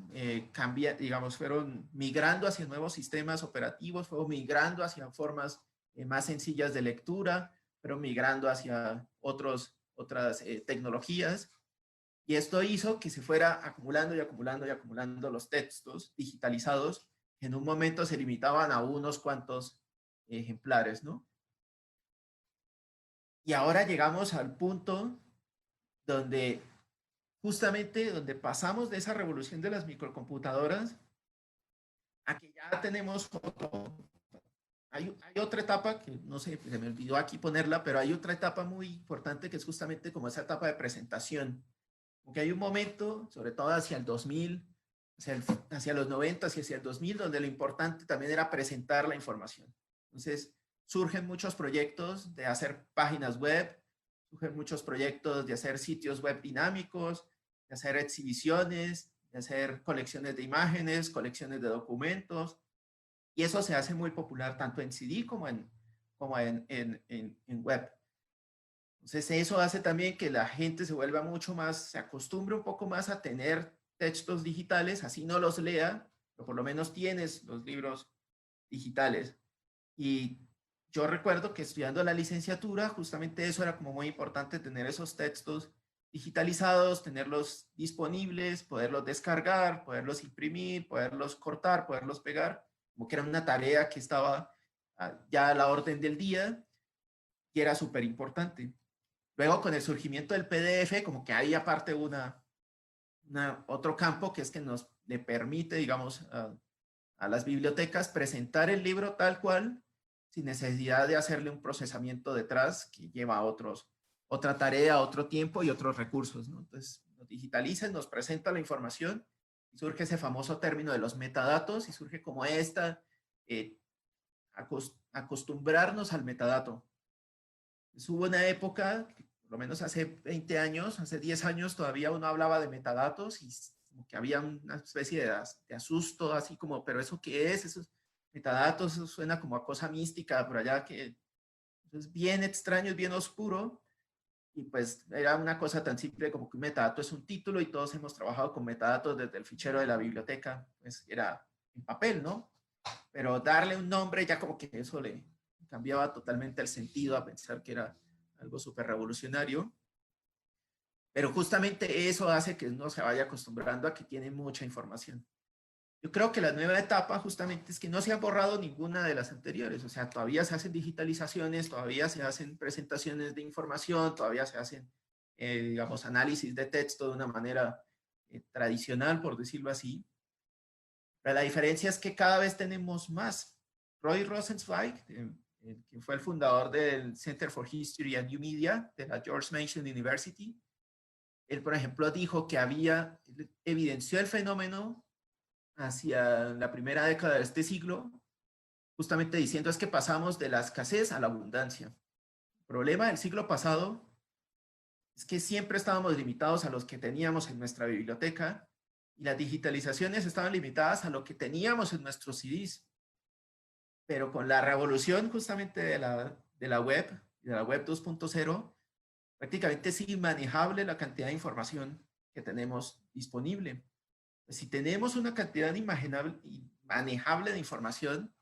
S2: digamos, fueron migrando hacia nuevos sistemas operativos, fueron migrando hacia formas más sencillas de lectura, fueron migrando hacia otras tecnologías. Y esto hizo que se fuera acumulando y acumulando y acumulando los textos digitalizados, que en un momento se limitaban a unos cuantos ejemplares, ¿no? Y ahora llegamos al punto donde justamente donde pasamos de esa revolución de las microcomputadoras a que ya tenemos hay otra etapa que no sé, se me olvidó aquí ponerla, pero hay otra etapa muy importante que es justamente como esa etapa de presentación. Porque hay un momento, sobre todo hacia el 2000, hacia los 90 y hacia el 2000, donde lo importante también era presentar la información. Entonces, surgen muchos proyectos de hacer páginas web, surgen muchos proyectos de hacer sitios web dinámicos, de hacer exhibiciones, de hacer colecciones de imágenes, colecciones de documentos, y eso se hace muy popular tanto en CD como en web. Entonces eso hace también que la gente se vuelva mucho más, se acostumbre un poco más a tener textos digitales, así no los lea, pero por lo menos tienes los libros digitales. Y yo recuerdo que estudiando la licenciatura, justamente eso era como muy importante, tener esos textos digitalizados, tenerlos disponibles, poderlos descargar, poderlos imprimir, poderlos cortar, poderlos pegar, como que era una tarea que estaba ya a la orden del día y era súper importante. Luego, con el surgimiento del PDF, como que hay aparte otro campo que es que nos le permite, digamos, a las bibliotecas presentar el libro tal cual, sin necesidad de hacerle un procesamiento detrás que lleva otra tarea, otro tiempo y otros recursos, ¿no? Entonces, nos digitaliza, nos presenta la información y surge ese famoso término de los metadatos y surge como eh, acostumbrarnos al metadato. Hubo una época, por lo menos hace 20 años, hace 10 años, todavía uno hablaba de metadatos y como que había una especie de asusto, así como, ¿pero eso qué es? Esos metadatos, eso suena como a cosa mística por allá, que es bien extraño, es bien oscuro. Y pues era una cosa tan simple como que un metadato es un título y todos hemos trabajado con metadatos desde el fichero de la biblioteca, pues era en papel, ¿no? Pero darle un nombre ya como que eso le cambiaba totalmente el sentido a pensar que era algo súper revolucionario. Pero justamente eso hace que uno se vaya acostumbrando a que tiene mucha información. Yo creo que la nueva etapa justamente es que no se ha borrado ninguna de las anteriores, o sea, todavía se hacen digitalizaciones, todavía se hacen presentaciones de información, todavía se hacen, digamos, análisis de texto de una manera tradicional, por decirlo así. Pero la diferencia es que cada vez tenemos más. Roy Rosenzweig, que fue el fundador del Center for History and New Media de la George Mason University, él, por ejemplo, dijo que evidenció el fenómeno hacia la primera década de este siglo, justamente diciendo es que pasamos de la escasez a la abundancia. El problema del siglo pasado es que siempre estábamos limitados a los que teníamos en nuestra biblioteca y las digitalizaciones estaban limitadas a lo que teníamos en nuestros CDs. Pero con la revolución justamente de la web 2.0, prácticamente es inmanejable la cantidad de información que tenemos disponible. Si tenemos una cantidad inmanejable de información,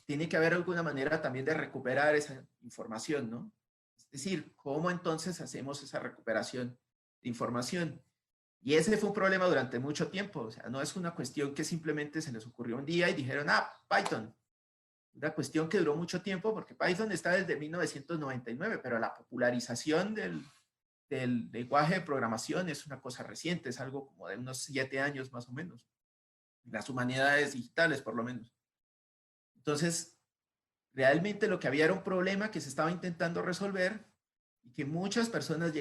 S2: tiene que haber alguna manera también de recuperar esa información, ¿no? Es decir, ¿cómo entonces hacemos esa recuperación de información? Y ese fue un problema durante mucho tiempo. O sea, no es una cuestión que simplemente se les ocurrió un día y dijeron, Python. Una cuestión que duró mucho tiempo porque Python está desde 1999, pero la popularización del lenguaje de programación es una cosa reciente, es algo como de unos 7 años más o menos. Las humanidades digitales, por lo menos. Entonces, realmente lo que había era un problema que se estaba intentando resolver y que muchas personas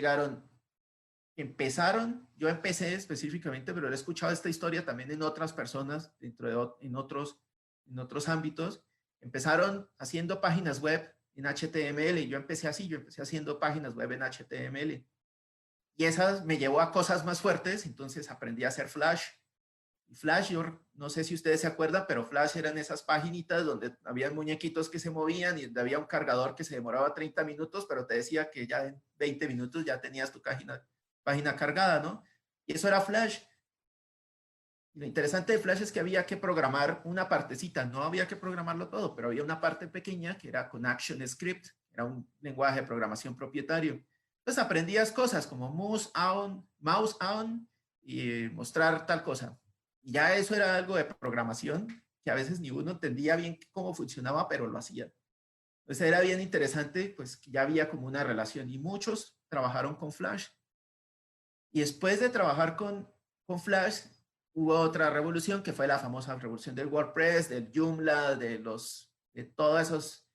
S2: empezaron, yo empecé específicamente, pero he escuchado esta historia también en otras personas, en otros ámbitos, empezaron haciendo páginas web en HTML y yo empecé así, yo empecé haciendo páginas web en HTML. Y esas me llevó a cosas más fuertes, entonces aprendí a hacer Flash. Y Flash, yo no sé si ustedes se acuerdan, pero Flash eran esas paginitas donde había muñequitos que se movían y había un cargador que se demoraba 30 minutos, pero te decía que ya en 20 minutos ya tenías tu página cargada, ¿no? Y eso era Flash. Y lo interesante de Flash es que había que programar una partecita, no había que programarlo todo, pero había una parte pequeña que era con ActionScript, era un lenguaje de programación propietario. Entonces aprendías cosas como mouse on y mostrar tal cosa. Y ya eso era algo de programación que a veces ni uno entendía bien cómo funcionaba, pero lo hacía. Entonces era bien interesante, pues que ya había como una relación y muchos trabajaron con Flash. Y después de trabajar con Flash, hubo otra revolución que fue la famosa revolución del WordPress, del Joomla, de todas esas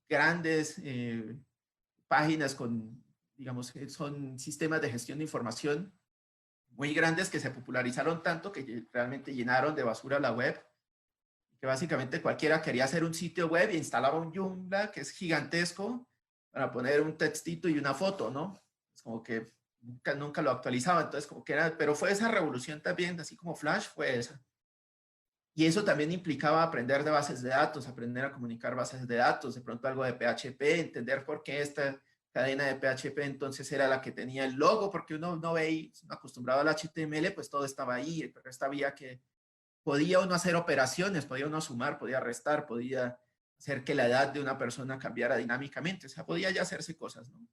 S2: grandes páginas con, digamos, que son sistemas de gestión de información muy grandes que se popularizaron tanto que realmente llenaron de basura la web. Que básicamente cualquiera quería hacer un sitio web e instalaba un Joomla que es gigantesco para poner un textito y una foto, ¿no? Es como que nunca lo actualizaba, entonces como que era, pero fue esa revolución también, así como Flash fue esa. Y eso también implicaba aprender de bases de datos, aprender a comunicar bases de datos, de pronto algo de PHP, entender por qué esta cadena de PHP entonces era la que tenía el logo, porque uno no veía, acostumbrado al HTML, pues todo estaba ahí, pero esta había que, podía uno hacer operaciones, podía uno sumar, podía restar, podía hacer que la edad de una persona cambiara dinámicamente, o sea, podía ya hacerse cosas, ¿no?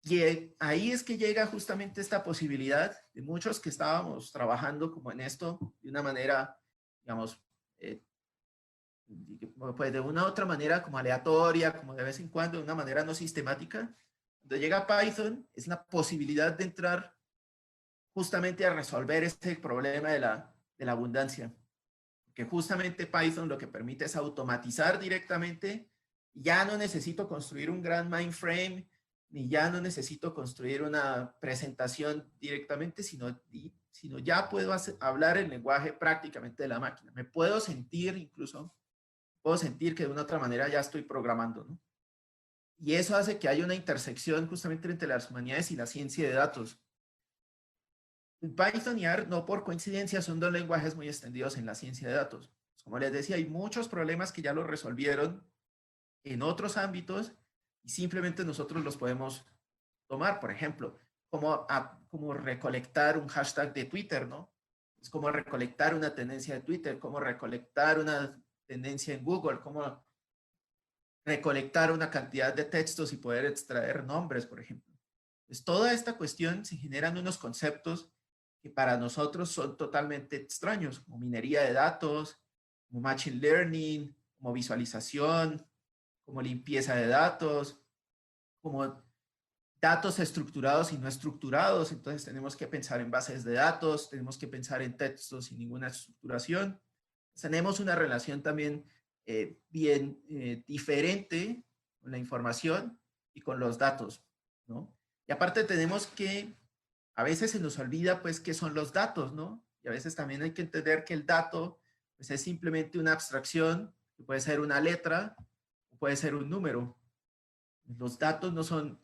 S2: Y ahí es que llega justamente esta posibilidad de muchos que estábamos trabajando como en esto de una manera, digamos, eh, pues de una u otra manera como aleatoria, como de vez en cuando, de una manera no sistemática. Cuando llega Python es la posibilidad de entrar justamente a resolver este problema de la abundancia. Que justamente Python lo que permite es automatizar directamente. Ya no necesito construir un gran mainframe, ni ya no necesito construir una presentación directamente, sino ya puedo hablar el lenguaje prácticamente de la máquina. Me puedo sentir que de una otra manera ya estoy programando, ¿no? Y eso hace que haya una intersección justamente entre las humanidades y la ciencia de datos. Python y R, no por coincidencia, son dos lenguajes muy extendidos en la ciencia de datos. Como les decía, hay muchos problemas que ya los resolvieron en otros ámbitos y simplemente nosotros los podemos tomar. Por ejemplo, como recolectar un hashtag de Twitter, ¿no? Es como recolectar una tendencia de Twitter, como recolectar una tendencia en Google, como recolectar una cantidad de textos y poder extraer nombres, por ejemplo. Pues toda esta cuestión se generan unos conceptos que para nosotros son totalmente extraños, como minería de datos, como machine learning, como visualización, como limpieza de datos, como datos estructurados y no estructurados. Entonces tenemos que pensar en bases de datos, tenemos que pensar en textos sin ninguna estructuración. Tenemos una relación también bien diferente con la información y con los datos, ¿no? Y aparte tenemos que, a veces se nos olvida pues qué son los datos, ¿no? Y a veces también hay que entender que el dato pues, es simplemente una abstracción, que puede ser una letra o puede ser un número. Los datos no son,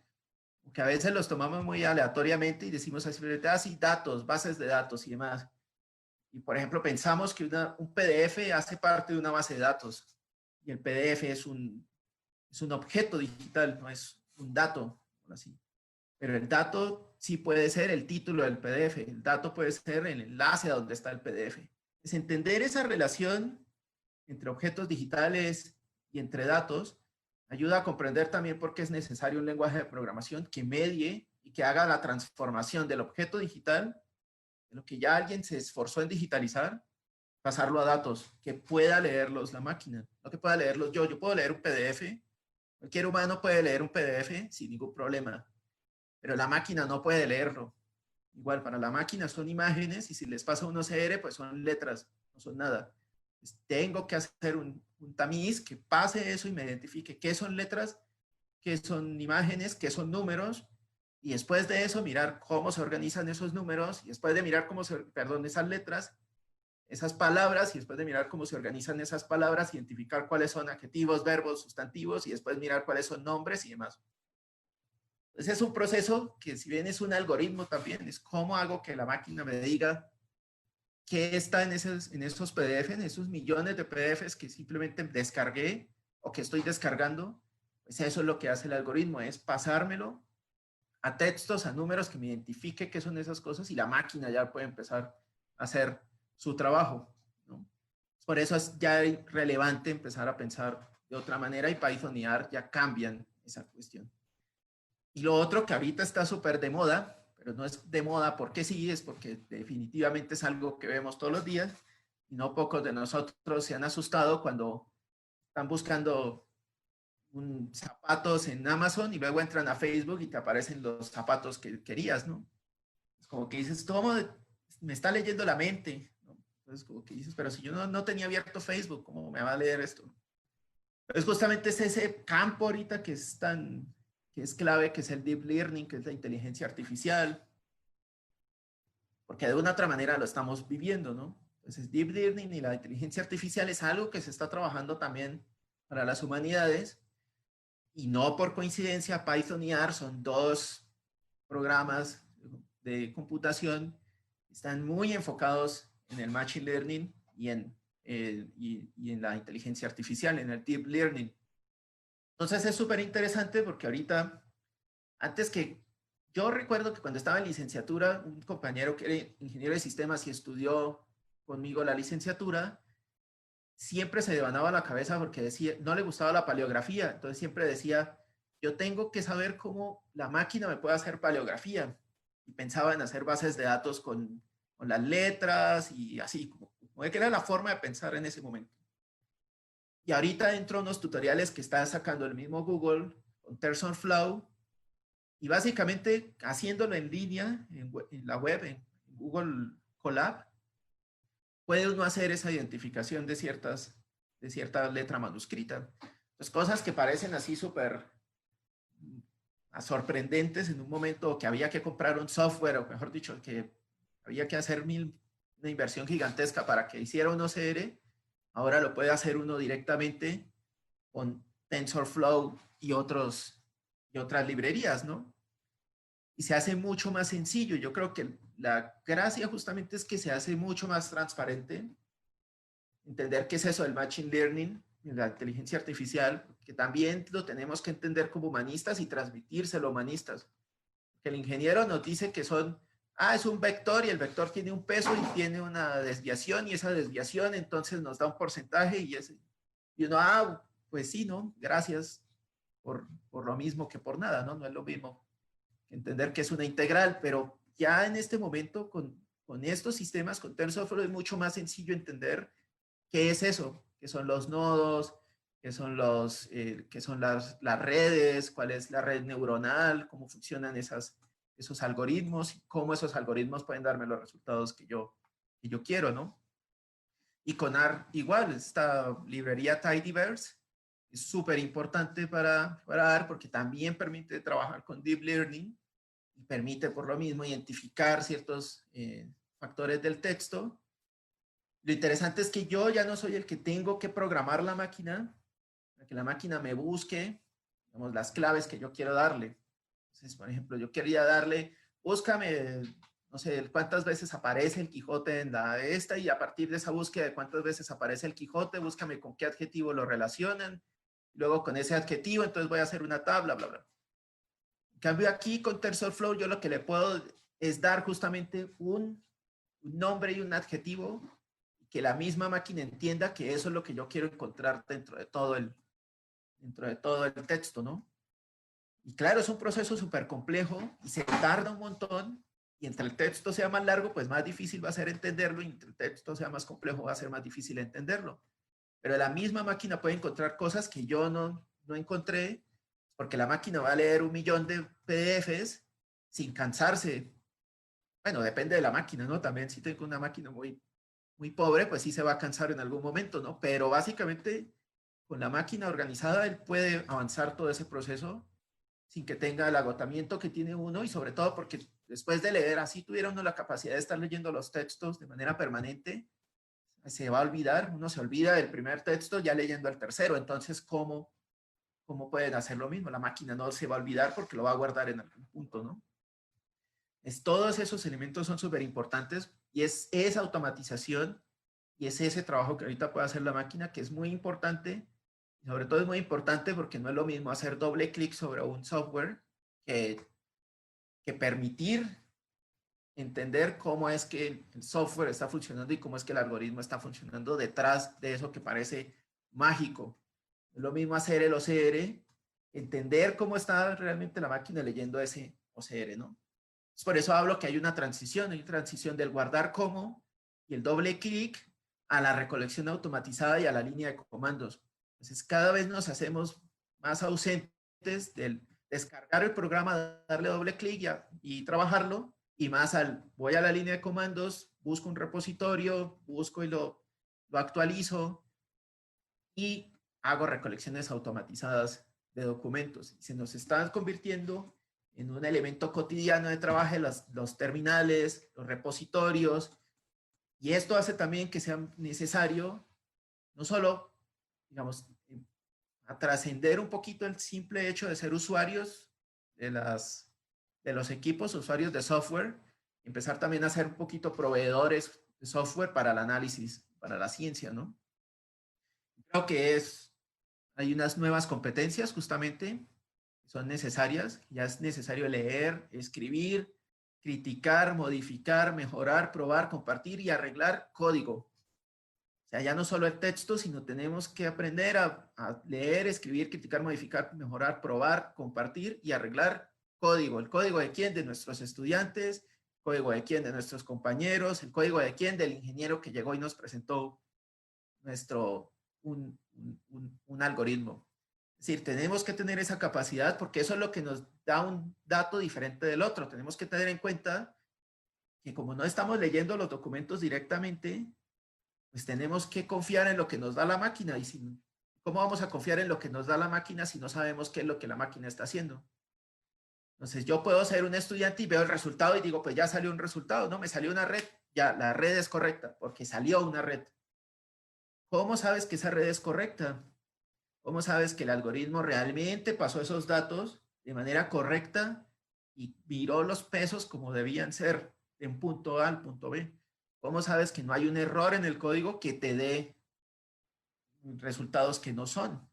S2: que a veces los tomamos muy aleatoriamente y decimos así, sí, datos, bases de datos y demás. Y por ejemplo, pensamos que un PDF hace parte de una base de datos y el PDF es un objeto digital, no es un dato, así. Pero el dato sí puede ser el título del PDF, el dato puede ser el enlace a donde está el PDF. Es entender esa relación entre objetos digitales y entre datos ayuda a comprender también por qué es necesario un lenguaje de programación que medie y que haga la transformación del objeto digital, de lo que ya alguien se esforzó en digitalizar, pasarlo a datos, que pueda leerlos la máquina, no que pueda leerlos yo. Yo puedo leer un PDF, cualquier humano puede leer un PDF sin ningún problema, pero la máquina no puede leerlo. Igual, para la máquina son imágenes y si les pasa un OCR, pues son letras, no son nada. Pues tengo que hacer un tamiz que pase eso y me identifique qué son letras, qué son imágenes, qué son números, y después de eso mirar cómo se organizan esos números, y después de mirar cómo se, perdón, esas letras, esas palabras, y después de mirar cómo se organizan esas palabras, identificar cuáles son adjetivos, verbos, sustantivos, y después mirar cuáles son nombres y demás. Entonces es un proceso que, si bien es un algoritmo también, es cómo hago que la máquina me diga qué está en esos PDF, en esos millones de PDFs que simplemente descargué o que estoy descargando. Pues eso es lo que hace el algoritmo, es pasármelo a textos, a números, que me identifique qué son esas cosas, y la máquina ya puede empezar a hacer su trabajo, ¿no? Por eso es ya relevante empezar a pensar de otra manera, y Python y R ya cambian esa cuestión. Y lo otro que ahorita está súper de moda, pero no es de moda porque sí, es porque definitivamente es algo que vemos todos los días, y no pocos de nosotros se han asustado cuando están buscando zapatos en Amazon y luego entran a Facebook y te aparecen los zapatos que querías, ¿no? Es como que dices, ¿cómo me está leyendo la mente? ¿No? Entonces, como que dices, pero si yo no tenía abierto Facebook, ¿cómo me va a leer esto? Entonces, justamente es ese campo ahorita que es clave, que es el deep learning, que es la inteligencia artificial, porque de una u otra manera lo estamos viviendo, ¿no? Entonces, deep learning y la inteligencia artificial es algo que se está trabajando también para las humanidades, y no por coincidencia Python y R son dos programas de computación que están muy enfocados en el machine learning y en la inteligencia artificial, en el deep learning. Entonces es súper interesante porque ahorita, antes que, yo recuerdo que cuando estaba en licenciatura, un compañero que era ingeniero de sistemas y estudió conmigo la licenciatura, siempre se devanaba la cabeza porque decía, no le gustaba la paleografía, entonces siempre decía, yo tengo que saber cómo la máquina me puede hacer paleografía, y pensaba en hacer bases de datos con las letras y así, como que era la forma de pensar en ese momento. Y ahorita entro a unos tutoriales que está sacando el mismo Google con TensorFlow, y básicamente haciéndolo en línea, en la web, en Google Colab, puede uno hacer esa identificación de cierta letra manuscrita. Pues cosas que parecen así súper sorprendentes en un momento, que había que comprar un software, o mejor dicho, que había que hacer una inversión gigantesca para que hiciera un OCR, ahora lo puede hacer uno directamente con TensorFlow y otras librerías, ¿no? Y se hace mucho más sencillo. Yo creo que la gracia justamente es que se hace mucho más transparente. Entender qué es eso del machine learning, la inteligencia artificial, que también lo tenemos que entender como humanistas y transmitírselo a humanistas. Que el ingeniero nos dice que es un vector, y el vector tiene un peso y tiene una desviación, y esa desviación entonces nos da un porcentaje, y uno, pues sí, ¿no? Gracias por lo mismo que por nada, ¿no? No es lo mismo entender que es una integral, pero ya en este momento con estos sistemas, con TensorFlow, es mucho más sencillo entender qué es eso, qué son los nodos, qué son las redes, cuál es la red neuronal, cómo funcionan esos algoritmos, y cómo esos algoritmos pueden darme los resultados que yo quiero, ¿no? Y con R igual, esta librería Tidyverse es súper importante para R, porque también permite trabajar con Deep Learning y permite por lo mismo identificar ciertos factores del texto. Lo interesante es que yo ya no soy el que tengo que programar la máquina, para que la máquina me busque, digamos, las claves que yo quiero darle. Entonces, por ejemplo, yo quería darle, búscame, no sé, cuántas veces aparece el Quijote en la esta, y a partir de esa búsqueda de cuántas veces aparece el Quijote, búscame con qué adjetivo lo relacionan, luego con ese adjetivo, entonces voy a hacer una tabla, bla, bla. En cambio, aquí con TensorFlow yo lo que le puedo es dar justamente un nombre y un adjetivo, que la misma máquina entienda que eso es lo que yo quiero encontrar dentro de todo el texto, ¿no? Y claro, es un proceso súper complejo y se tarda un montón. Y entre el texto sea más largo, pues más difícil va a ser entenderlo. Y entre el texto sea más complejo, va a ser más difícil entenderlo. Pero la misma máquina puede encontrar cosas que yo no encontré, porque la máquina va a leer 1.000.000 de PDFs sin cansarse. Bueno, depende de la máquina, ¿no? También si tengo una máquina muy pobre, pues sí se va a cansar en algún momento, ¿no? Pero básicamente con la máquina organizada, él puede avanzar todo ese proceso sin que tenga el agotamiento que tiene uno y sobre todo porque después de leer, así tuviera uno la capacidad de estar leyendo los textos de manera permanente, se va a olvidar, uno se olvida del primer texto ya leyendo el tercero, entonces ¿cómo pueden hacer lo mismo? La máquina no se va a olvidar porque lo va a guardar en algún punto, ¿no? Todos esos elementos son súper importantes y es esa automatización y es ese trabajo que ahorita puede hacer la máquina que es muy importante. Y sobre todo es muy importante porque no es lo mismo hacer doble clic sobre un software que permitir entender cómo es que el software está funcionando y cómo es que el algoritmo está funcionando detrás de eso que parece mágico. Es lo mismo hacer el OCR, entender cómo está realmente la máquina leyendo ese OCR, ¿no? Por eso hablo que hay una transición del guardar como y el doble clic a la recolección automatizada y a la línea de comandos. Entonces, cada vez nos hacemos más ausentes del descargar el programa, darle doble clic y trabajarlo, y más voy a la línea de comandos, busco un repositorio, busco y lo actualizo y hago recolecciones automatizadas de documentos. Se nos están convirtiendo en un elemento cotidiano de trabajo, los terminales, los repositorios, y esto hace también que sea necesario no solo, digamos, a trascender un poquito el simple hecho de ser usuarios de los equipos, usuarios de software, empezar también a ser un poquito proveedores de software para el análisis, para la ciencia, ¿no? Creo que hay unas nuevas competencias justamente son necesarias, ya es necesario leer, escribir, criticar, modificar, mejorar, probar, compartir y arreglar código. O sea, ya no solo el texto, sino tenemos que aprender a leer, escribir, criticar, modificar, mejorar, probar, compartir y arreglar código. ¿El código de quién? De nuestros estudiantes, el código de quién? De nuestros compañeros, el código de quién? Del ingeniero que llegó y nos presentó un algoritmo. Es decir, tenemos que tener esa capacidad porque eso es lo que nos da un dato diferente del otro. Tenemos que tener en cuenta que como no estamos leyendo los documentos directamente, pues tenemos que confiar en lo que nos da la máquina. ¿Cómo vamos a confiar en lo que nos da la máquina si no sabemos qué es lo que la máquina está haciendo? Entonces yo puedo ser un estudiante y veo el resultado y digo, pues ya salió un resultado, ¿no? Me salió una red, ya la red es correcta porque salió una red. ¿Cómo sabes que esa red es correcta? ¿Cómo sabes que el algoritmo realmente pasó esos datos de manera correcta y viró los pesos como debían ser de un punto A al punto B? ¿Cómo sabes que no hay un error en el código que te dé resultados que no son?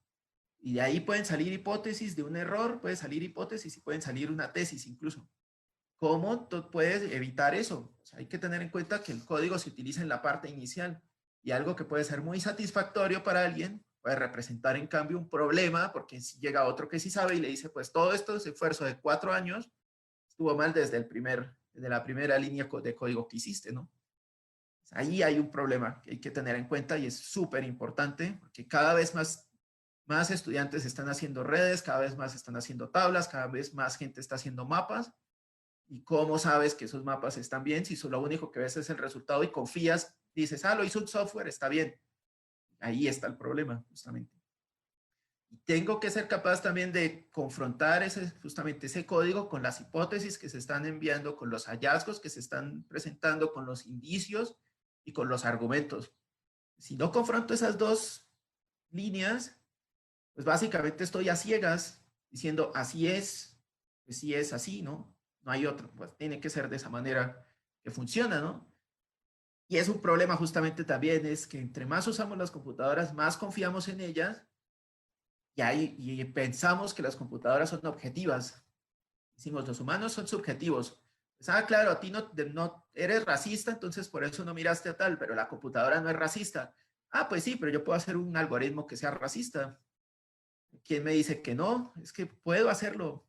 S2: Y de ahí pueden salir hipótesis de un error, puede salir hipótesis y pueden salir una tesis incluso. ¿Cómo tú puedes evitar eso? O sea, hay que tener en cuenta que el código se utiliza en la parte inicial y algo que puede ser muy satisfactorio para alguien puede representar en cambio un problema porque si llega otro que sí sabe y le dice, pues todo esto, ese esfuerzo de 4 años estuvo mal desde la primera línea de código que hiciste, ¿no? Ahí hay un problema que hay que tener en cuenta y es súper importante porque cada vez más estudiantes están haciendo redes, cada vez más están haciendo tablas, cada vez más gente está haciendo mapas. ¿Y cómo sabes que esos mapas están bien si lo único que ves es el resultado y confías, dices, lo hizo un software, está bien? Ahí está el problema, justamente. Y tengo que ser capaz también de confrontar justamente ese código con las hipótesis que se están enviando, con los hallazgos que se están presentando, con los indicios y con los argumentos. Si no confronto esas dos líneas, pues básicamente estoy a ciegas diciendo así es, pues sí es así, ¿no? No hay otro, pues tiene que ser de esa manera que funciona, ¿no? Y es un problema justamente también, es que entre más usamos las computadoras, más confiamos en ellas y pensamos que las computadoras son objetivas. Decimos, los humanos son subjetivos. Pues, claro, a ti no eres racista, entonces por eso no miraste a tal, pero la computadora no es racista. Pues sí, pero yo puedo hacer un algoritmo que sea racista. ¿Quién me dice que no? Es que puedo hacerlo.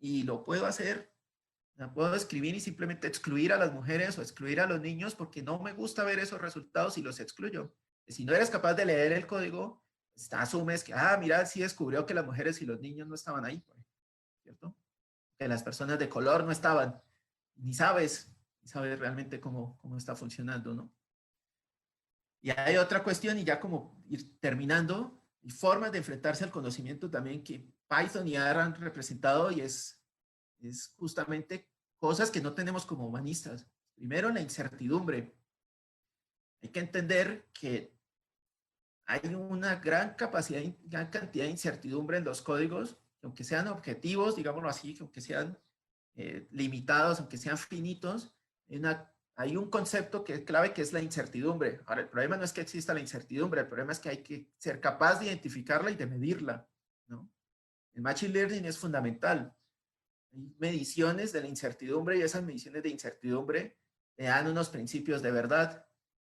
S2: y lo puedo hacer. La puedo escribir y simplemente excluir a las mujeres o excluir a los niños porque no me gusta ver esos resultados y los excluyo. Si no eres capaz de leer el código, pues asumes que, mira, sí descubrió que las mujeres y los niños no estaban ahí, ¿cierto? Que las personas de color no estaban. Ni sabes realmente cómo está funcionando, ¿no? Y hay otra cuestión, y ya como ir terminando, y formas de enfrentarse al conocimiento también que Python y R han representado, y es justamente cosas que no tenemos como humanistas. Primero, la incertidumbre. Hay que entender que hay una gran capacidad, gran cantidad de incertidumbre en los códigos, aunque sean objetivos, digámoslo así, aunque sean limitados, aunque sean finitos, hay un concepto que es clave, que es la incertidumbre. Ahora, el problema no es que exista la incertidumbre, el problema es que hay que ser capaz de identificarla y de medirla, ¿no? El Machine Learning es fundamental. Hay mediciones de la incertidumbre y esas mediciones de incertidumbre te dan unos principios de verdad.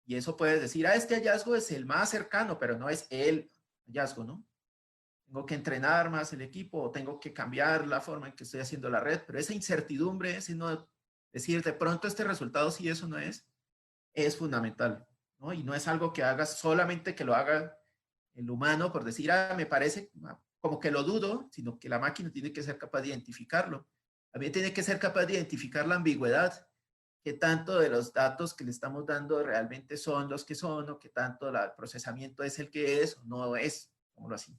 S2: Y eso puedes decir, este hallazgo es el más cercano, pero no es el hallazgo, ¿no? Tengo que entrenar más el equipo o tengo que cambiar la forma en que estoy haciendo la red, pero esa incertidumbre, ese no decir de pronto este resultado sí, eso no es fundamental, ¿no? Y no es algo que hagas solamente que lo haga el humano por decir, me parece como que lo dudo, sino que la máquina tiene que ser capaz de identificarlo. También tiene que ser capaz de identificar la ambigüedad, qué tanto de los datos que le estamos dando realmente son los que son, o qué tanto el procesamiento es el que es o no es, como así.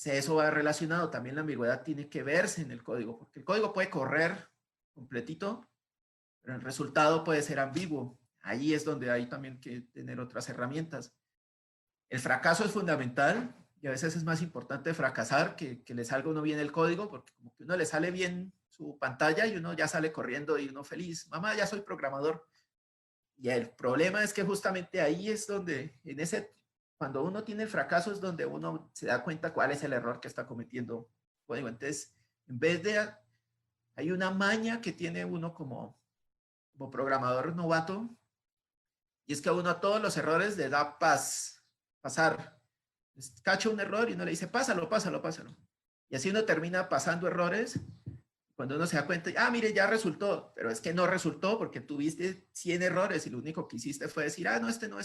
S2: Eso va relacionado, también la ambigüedad tiene que verse en el código, porque el código puede correr completito, pero el resultado puede ser ambiguo. Ahí es donde hay también que tener otras herramientas. El fracaso es fundamental y a veces es más importante fracasar que le salga uno bien el código, porque como que uno le sale bien su pantalla y uno ya sale corriendo y uno feliz. Mamá, ya soy programador. Y el problema es que justamente ahí es donde, cuando uno tiene el fracaso es donde uno se da cuenta cuál es el error que está cometiendo el código. Entonces, en vez de, hay una maña que tiene uno como programador novato, y es que a uno a todos los errores le da pasar. Cacha un error y uno le dice, pásalo. Y así uno termina pasando errores. Cuando uno se da cuenta, mire, ya resultó, pero es que no resultó porque tuviste 100 errores y lo único que hiciste fue decir, no, no.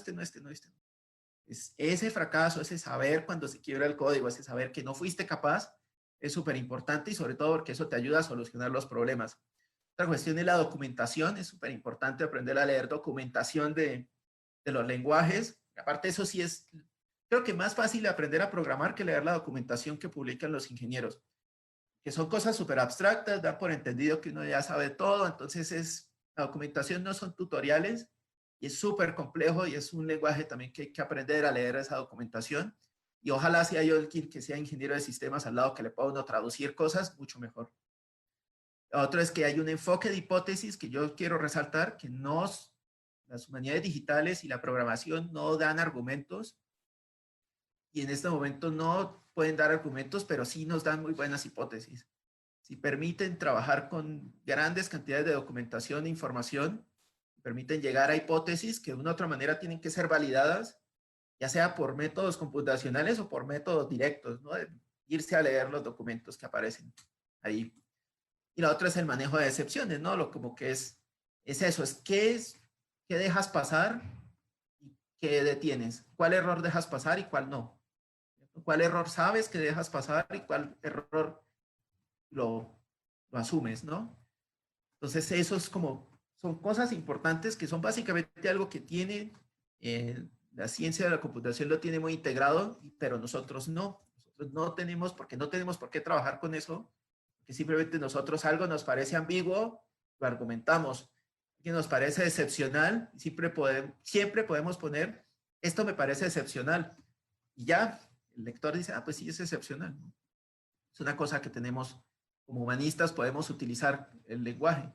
S2: Es ese fracaso, ese saber cuando se quiebra el código, ese saber que no fuiste capaz, es súper importante y sobre todo porque eso te ayuda a solucionar los problemas. Otra cuestión es la documentación, es súper importante aprender a leer documentación de los lenguajes. Aparte, eso sí es, creo que más fácil aprender a programar que leer la documentación que publican los ingenieros, que son cosas súper abstractas, dan por entendido que uno ya sabe todo, entonces la documentación no son tutoriales y es súper complejo y es un lenguaje también que hay que aprender a leer esa documentación y ojalá si hay alguien que sea ingeniero de sistemas al lado que le pueda uno traducir cosas, mucho mejor. Otro es que hay un enfoque de hipótesis que yo quiero resaltar, que las humanidades digitales y la programación no dan argumentos y en este momento no pueden dar argumentos, pero sí nos dan muy buenas hipótesis. Si permiten trabajar con grandes cantidades de documentación e información, permiten llegar a hipótesis que de una u otra manera tienen que ser validadas, ya sea por métodos computacionales o por métodos directos, ¿no? De irse a leer los documentos que aparecen ahí. Y la otra es el manejo de excepciones, ¿no? Lo como que es eso, qué dejas pasar y qué detienes. ¿Cuál error dejas pasar y cuál no? ¿Cuál error sabes que dejas pasar y cuál error lo asumes, ¿no? Entonces, eso es son cosas importantes que son básicamente algo que tiene, la ciencia de la computación lo tiene muy integrado, pero nosotros no. Nosotros no tenemos, porque no tenemos por qué trabajar con eso, que simplemente nosotros algo nos parece ambiguo, lo argumentamos, que nos parece excepcional, siempre podemos poner, esto me parece excepcional, y ya, el lector dice, pues sí, es excepcional, ¿no? Es una cosa que tenemos como humanistas, podemos utilizar el lenguaje.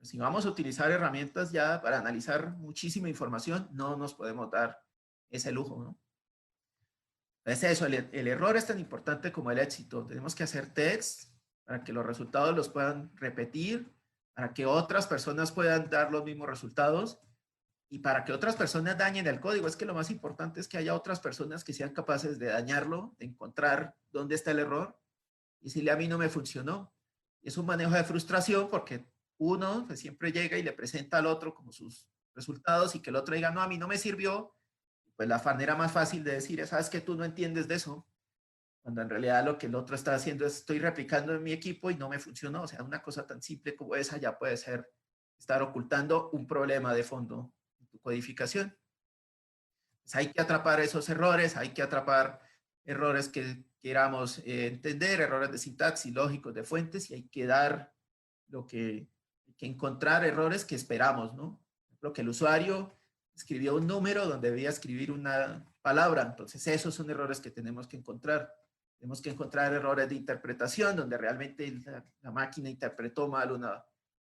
S2: Si vamos a utilizar herramientas ya para analizar muchísima información, no nos podemos dar ese lujo, ¿no? Es eso, el error es tan importante como el éxito. Tenemos que hacer tests para que los resultados los puedan repetir, para que otras personas puedan dar los mismos resultados y para que otras personas dañen el código. Es que lo más importante es que haya otras personas que sean capaces de dañarlo, de encontrar dónde está el error y decirle, a mí no me funcionó. Es un manejo de frustración porque uno pues, siempre llega y le presenta al otro como sus resultados y que el otro diga, no, a mí no me sirvió. Pues la manera más fácil de decir es, sabes que tú no entiendes de eso, cuando en realidad lo que el otro está haciendo es, estoy replicando en mi equipo y no me funcionó. O sea, una cosa tan simple como esa ya puede ser estar ocultando un problema de fondo en tu codificación. Pues hay que atrapar esos errores, hay que atrapar errores que queramos entender, errores de sintaxis, lógicos, de fuentes, y hay que dar hay que encontrar errores que esperamos, ¿no? Por ejemplo, que el usuario escribió un número donde debía escribir una palabra, entonces esos son errores que tenemos que encontrar. Tenemos que encontrar errores de interpretación, donde realmente la máquina interpretó mal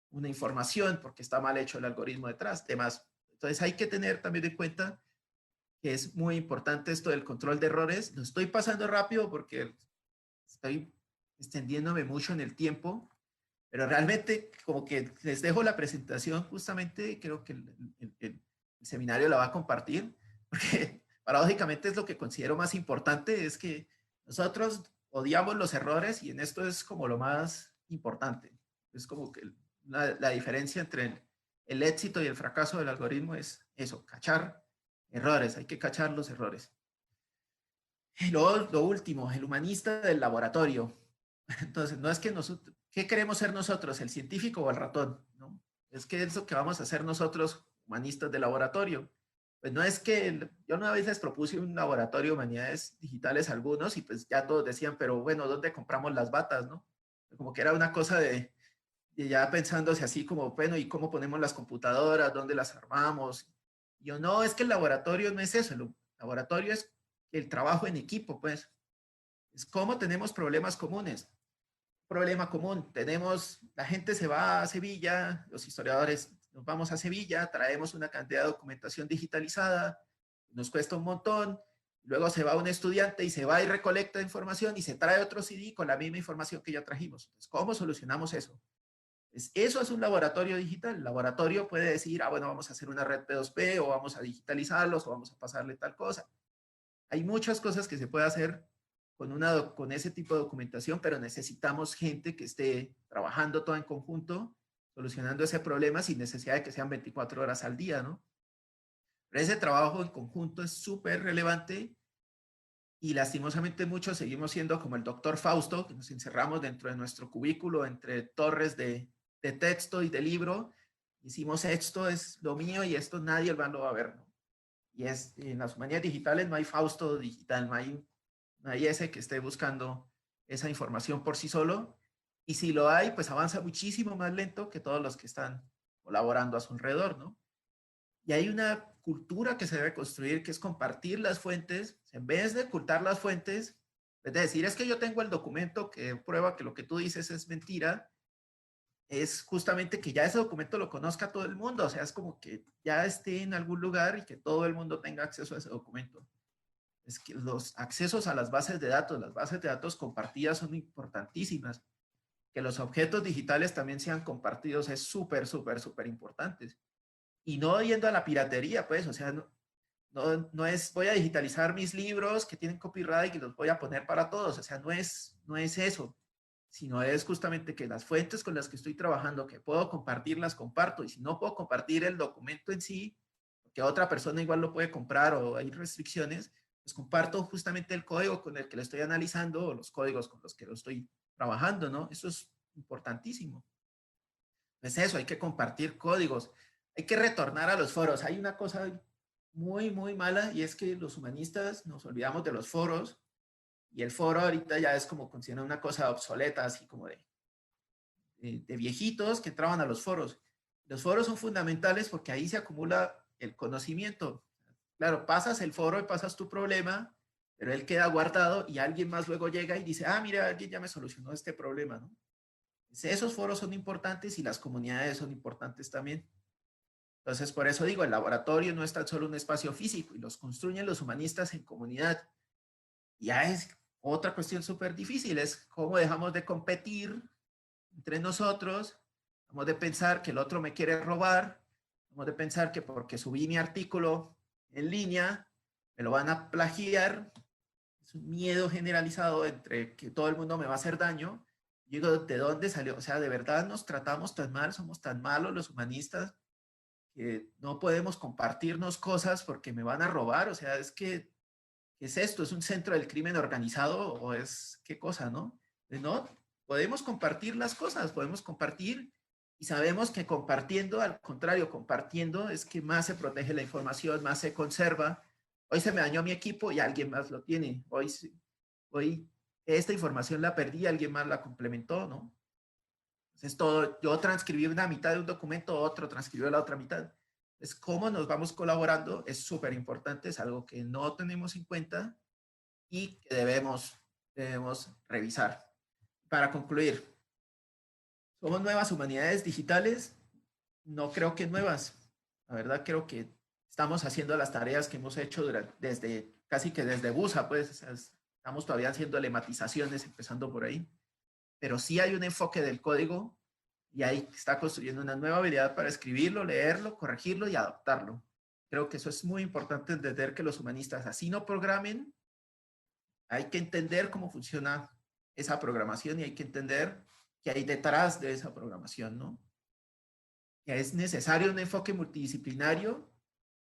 S2: una información porque está mal hecho el algoritmo detrás, demás. Entonces hay que tener también en cuenta que es muy importante esto del control de errores. Lo estoy pasando rápido porque estoy extendiéndome mucho en el tiempo, pero realmente como que les dejo la presentación justamente, creo que el seminario la va a compartir, porque paradójicamente es lo que considero más importante, es que nosotros odiamos los errores y en esto es como lo más importante. Es como que la diferencia entre el éxito y el fracaso del algoritmo es eso, cachar errores, hay que cachar los errores. Lo último, el humanista del laboratorio. Entonces, no es que nosotros, ¿qué queremos ser nosotros? ¿El científico o el ratón? ¿No? Es que es lo que vamos a hacer nosotros, humanistas de laboratorio. Pues no es que, yo una vez les propuse un laboratorio de humanidades digitales a algunos y pues ya todos decían, pero bueno, ¿dónde compramos las batas? ¿No? Como que era una cosa de ya pensándose así como, bueno, ¿y cómo ponemos las computadoras? ¿Dónde las armamos? Y yo, no, es que el laboratorio no es eso, el laboratorio es el trabajo en equipo, pues. Es cómo tenemos problemas comunes. Problema común, tenemos, la gente se va a Sevilla, los historiadores nos vamos a Sevilla, traemos una cantidad de documentación digitalizada, nos cuesta un montón, luego se va un estudiante y se va y recolecta información y se trae otro CD con la misma información que ya trajimos. Entonces, ¿cómo solucionamos eso? Eso es un laboratorio digital. El laboratorio puede decir, ah, bueno, vamos a hacer una red P2P o vamos a digitalizarlos o vamos a pasarle tal cosa. Hay muchas cosas que se puede hacer con ese tipo de documentación, pero necesitamos gente que esté trabajando todo en conjunto, solucionando ese problema sin necesidad de que sean 24 horas al día, ¿no? Pero ese trabajo en conjunto es súper relevante y lastimosamente muchos seguimos siendo como el doctor Fausto, que nos encerramos dentro de nuestro cubículo entre torres de texto y de libro. Hicimos esto es lo mío y esto nadie lo va a ver, ¿no? Y en las humanidades digitales no hay Fausto digital, no hay ese que esté buscando esa información por sí solo. Y si lo hay, pues avanza muchísimo más lento que todos los que están colaborando a su alrededor, ¿no? Y hay una cultura que se debe construir, que es compartir las fuentes, en vez de ocultar las fuentes, es decir, es que yo tengo el documento que prueba que lo que tú dices es mentira, es justamente que ya ese documento lo conozca todo el mundo, o sea, es como que ya esté en algún lugar y que todo el mundo tenga acceso a ese documento. Es que los accesos a las bases de datos compartidas son importantísimas. Que los objetos digitales también sean compartidos es súper, súper, súper importante. Y no yendo a la piratería, pues, o sea, no es voy a digitalizar mis libros que tienen copyright y los voy a poner para todos, o sea, no es eso, sino es justamente que las fuentes con las que estoy trabajando, que puedo compartir, las comparto, y si no puedo compartir el documento en sí, que otra persona igual lo puede comprar o hay restricciones, pues comparto justamente el código con el que lo estoy analizando o los códigos con los que lo estoy trabajando, ¿no? Eso es importantísimo. Es eso, hay que compartir códigos, hay que retornar a los foros. Hay una cosa muy, muy mala y es que los humanistas nos olvidamos de los foros y el foro ahorita ya es como considerado una cosa obsoleta, así como de viejitos que entraban a los foros. Los foros son fundamentales porque ahí se acumula el conocimiento. Claro, pasas el foro y pasas tu problema, pero él queda guardado y alguien más luego llega y dice, ah, mira, alguien ya me solucionó este problema, ¿no? Esos foros son importantes y las comunidades son importantes también. Entonces, por eso digo, el laboratorio no es tan solo un espacio físico y los construyen los humanistas en comunidad. Ya es otra cuestión súper difícil, es cómo dejamos de competir entre nosotros, dejamos de pensar que el otro me quiere robar, dejamos de pensar que porque subí mi artículo en línea, me lo van a plagiar, es un miedo generalizado entre que todo el mundo me va a hacer daño, Yo digo, ¿de dónde salió? O sea, ¿de verdad nos tratamos tan mal? ¿Somos tan malos los humanistas que no podemos compartirnos cosas porque me van a robar? O sea, es que, ¿qué es esto? ¿Es un centro del crimen organizado o es qué cosa, no? No, podemos compartir las cosas, podemos compartir y sabemos que compartiendo, al contrario, compartiendo es que más se protege la información, más se conserva. Hoy se me dañó mi equipo y alguien más lo tiene. Hoy esta información la perdí, alguien más la complementó, ¿no? Entonces, todo, yo transcribí una mitad de un documento, otro transcribió la otra mitad. Es cómo nos vamos colaborando, es súper importante, es algo que no tenemos en cuenta y que debemos revisar. Para concluir, ¿somos nuevas humanidades digitales? No creo que nuevas. La verdad creo que estamos haciendo las tareas que hemos hecho desde casi que desde BUSA, pues estamos todavía haciendo lematizaciones, empezando por ahí. Pero sí hay un enfoque del código y ahí está construyendo una nueva habilidad para escribirlo, leerlo, corregirlo y adaptarlo. Creo que eso es muy importante entender que los humanistas así no programen, hay que entender cómo funciona esa programación y hay que entender qué hay detrás de esa programación, ¿no? Que es necesario un enfoque multidisciplinario,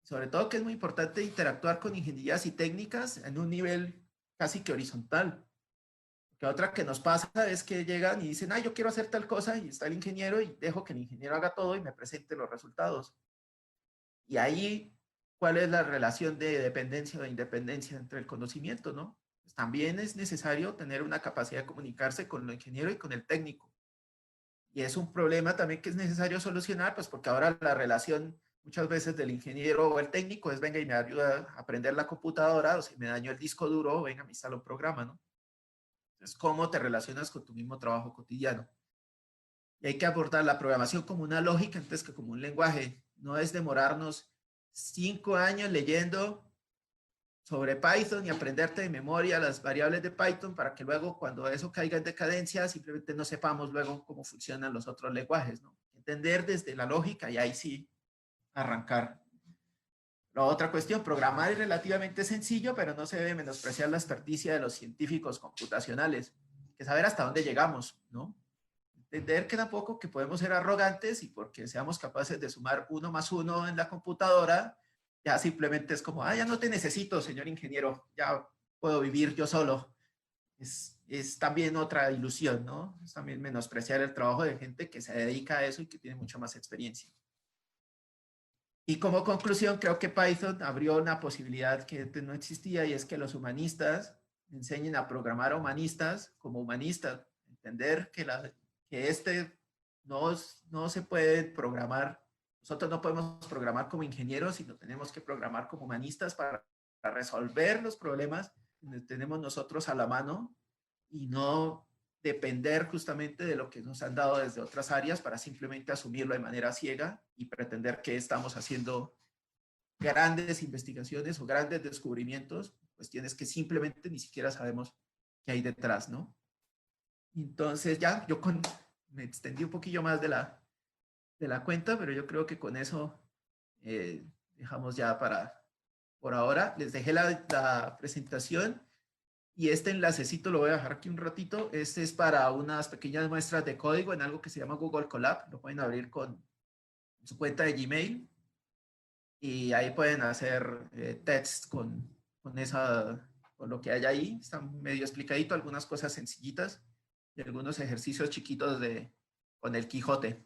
S2: sobre todo que es muy importante interactuar con ingenierías y técnicas en un nivel casi que horizontal. Que otra que nos pasa es que llegan y dicen, ah, yo quiero hacer tal cosa y está el ingeniero y dejo que el ingeniero haga todo y me presente los resultados. Y ahí, ¿cuál es la relación de dependencia o independencia entre el conocimiento, no? Pues también es necesario tener una capacidad de comunicarse con el ingeniero y con el técnico. Y es un problema también que es necesario solucionar, pues porque ahora la relación muchas veces del ingeniero o el técnico es, venga y me ayuda a aprender la computadora, o si me dañó el disco duro, venga, me instala un programa, ¿no? Entonces, ¿cómo te relacionas con tu mismo trabajo cotidiano? Y hay que abordar la programación como una lógica antes que como un lenguaje. No es demorarnos 5 años leyendo sobre Python y aprenderte de memoria las variables de Python para que luego cuando eso caiga en decadencia simplemente no sepamos luego cómo funcionan los otros lenguajes, ¿no? Entender desde la lógica y ahí sí arrancar. La otra cuestión, programar es relativamente sencillo, pero no se debe menospreciar la experticia de los científicos computacionales, que saber hasta dónde llegamos, ¿no? Entender que tampoco que podemos ser arrogantes y porque seamos capaces de sumar 1 más 1 en la computadora, ya simplemente es como, ah, ya no te necesito, señor ingeniero, ya puedo vivir yo solo. Es también otra ilusión, ¿no? Es también menospreciar el trabajo de gente que se dedica a eso y que tiene mucha más experiencia. Y como conclusión, creo que Python abrió una posibilidad que no existía y es que los humanistas enseñen a programar a humanistas como humanistas, entender que no se puede programar, nosotros no podemos programar como ingenieros, sino tenemos que programar como humanistas para resolver los problemas que tenemos nosotros a la mano y no depender justamente de lo que nos han dado desde otras áreas para simplemente asumirlo de manera ciega y pretender que estamos haciendo grandes investigaciones o grandes descubrimientos, cuestiones que simplemente ni siquiera sabemos qué hay detrás, ¿no? Entonces ya me extendí un poquillo más de la cuenta, pero yo creo que con eso dejamos ya por ahora. Les dejé la presentación y este enlacecito lo voy a dejar aquí un ratito. Este es para unas pequeñas muestras de código en algo que se llama Google Colab. Lo pueden abrir con su cuenta de Gmail y ahí pueden hacer tests con lo que hay ahí. Está medio explicadito, algunas cosas sencillitas y algunos ejercicios chiquitos con el Quijote.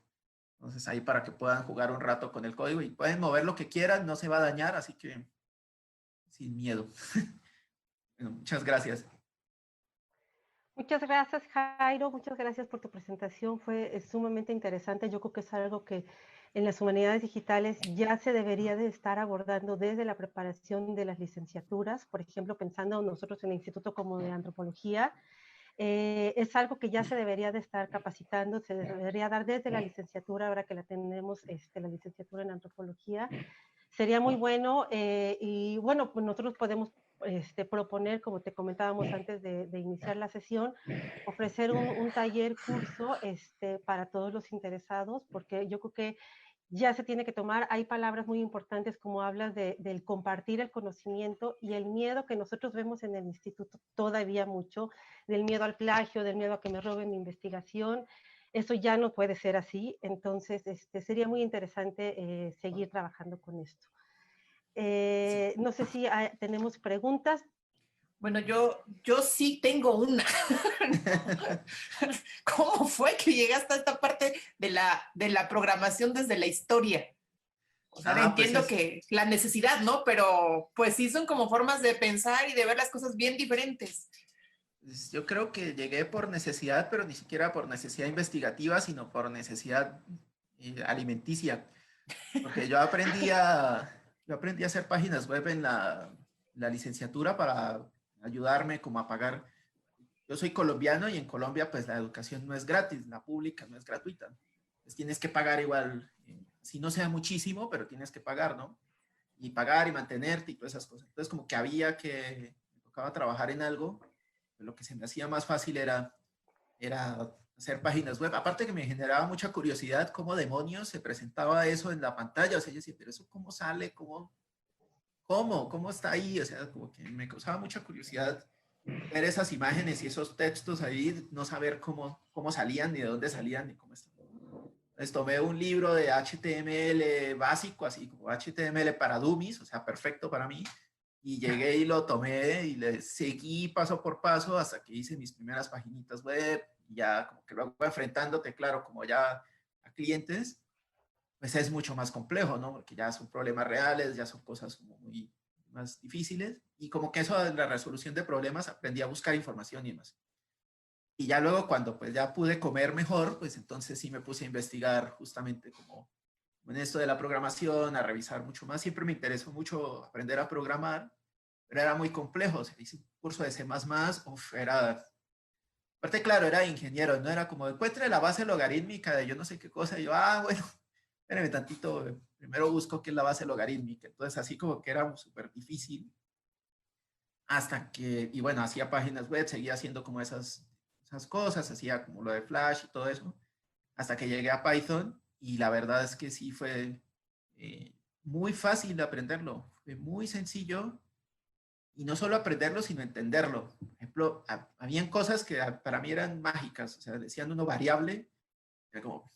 S2: Entonces ahí para que puedan jugar un rato con el código y pueden mover lo que quieran, no se va a dañar, así que sin miedo. Bueno, muchas gracias.
S1: Muchas gracias, Jairo. Muchas gracias por tu presentación. Fue sumamente interesante. Yo creo que es algo que en las humanidades digitales ya se debería de estar abordando desde la preparación de las licenciaturas. Por ejemplo, pensando nosotros en el Instituto como de Antropología, es algo que ya se debería de estar capacitando, se debería dar desde la licenciatura, ahora que la tenemos, la licenciatura en Antropología. Sería muy bueno y bueno, pues nosotros podemos proponer, como te comentábamos antes de iniciar la sesión, ofrecer un taller curso para todos los interesados, porque yo creo que ya se tiene que tomar. Hay palabras muy importantes como hablas del compartir el conocimiento y el miedo que nosotros vemos en el instituto todavía mucho, del miedo al plagio, del miedo a que me roben mi investigación. Eso ya no puede ser así, entonces sería muy interesante seguir trabajando con esto.
S3: Sí.
S1: No sé si tenemos preguntas.
S3: Bueno, yo sí tengo una. ¿Cómo fue que llegaste a esta parte de la programación desde la historia? O sea, entiendo que la necesidad, ¿no? Pero pues sí son como formas de pensar y de ver las cosas bien diferentes.
S2: Yo creo que llegué por necesidad, pero ni siquiera por necesidad investigativa, sino por necesidad alimenticia. Porque yo aprendí a hacer páginas web en la licenciatura para ayudarme como a pagar. Yo soy colombiano y en Colombia pues la educación no es gratis, la pública no es gratuita. Entonces tienes que pagar igual, si no sea muchísimo, pero tienes que pagar, ¿no? Y pagar y mantenerte y todas esas cosas. Entonces como que me tocaba trabajar en algo, pues lo que se me hacía más fácil era hacer páginas web. Aparte que me generaba mucha curiosidad cómo demonios se presentaba eso en la pantalla. O sea, yo decía, pero eso cómo sale, cómo está ahí. O sea, como que me causaba mucha curiosidad ver esas imágenes y esos textos ahí, no saber cómo salían, ni de dónde salían, ni cómo estaban. Entonces tomé un libro de HTML básico, así como HTML para dummies, o sea, perfecto para mí, y llegué y lo tomé y le seguí paso por paso hasta que hice mis primeras paginitas web, y ya como que luego enfrentándote, claro, como ya a clientes, pues es mucho más complejo, ¿no? Porque ya son problemas reales, ya son cosas como muy más difíciles, y como que eso de la resolución de problemas aprendí a buscar información y más. Y ya luego cuando pues ya pude comer mejor, pues entonces sí me puse a investigar justamente como en esto de la programación, a revisar mucho más. Siempre me interesó mucho aprender a programar, pero era muy complejo. O sea, hice un curso de C++, era... Aparte, claro, era ingeniero, no era como encuentre la base logarítmica de yo no sé qué cosa. Y yo, bueno, espérame tantito, primero busco qué es la base logarítmica. Entonces, así como que era súper difícil. Hasta que, y bueno, hacía páginas web, seguía haciendo como esas cosas, hacía como lo de Flash y todo eso, hasta que llegué a Python y la verdad es que sí fue muy fácil de aprenderlo, fue muy sencillo y no solo aprenderlo, sino entenderlo. Por ejemplo, habían cosas que para mí eran mágicas, o sea, decían uno variable, era como,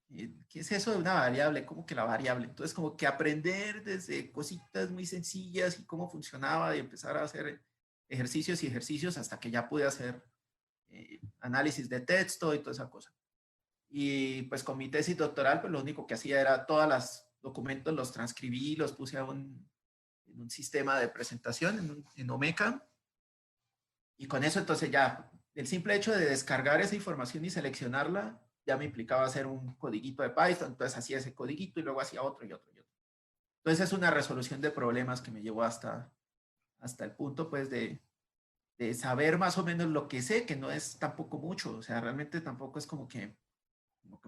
S2: ¿qué es eso de una variable? ¿Cómo que la variable? Entonces, como que aprender desde cositas muy sencillas y cómo funcionaba y empezar a hacer ejercicios y ejercicios hasta que ya pude hacer análisis de texto y toda esa cosa. Y pues con mi tesis doctoral, pues lo único que hacía era todos los documentos los transcribí, los puse en un sistema de presentación, en Omeka. Y con eso entonces ya, el simple hecho de descargar esa información y seleccionarla, ya me implicaba hacer un codiguito de Python. Entonces hacía ese codiguito y luego hacía otro y otro y otro. Entonces es una resolución de problemas que me llevó hasta el punto pues de saber más o menos lo que sé, que no es tampoco mucho. O sea, realmente tampoco es como que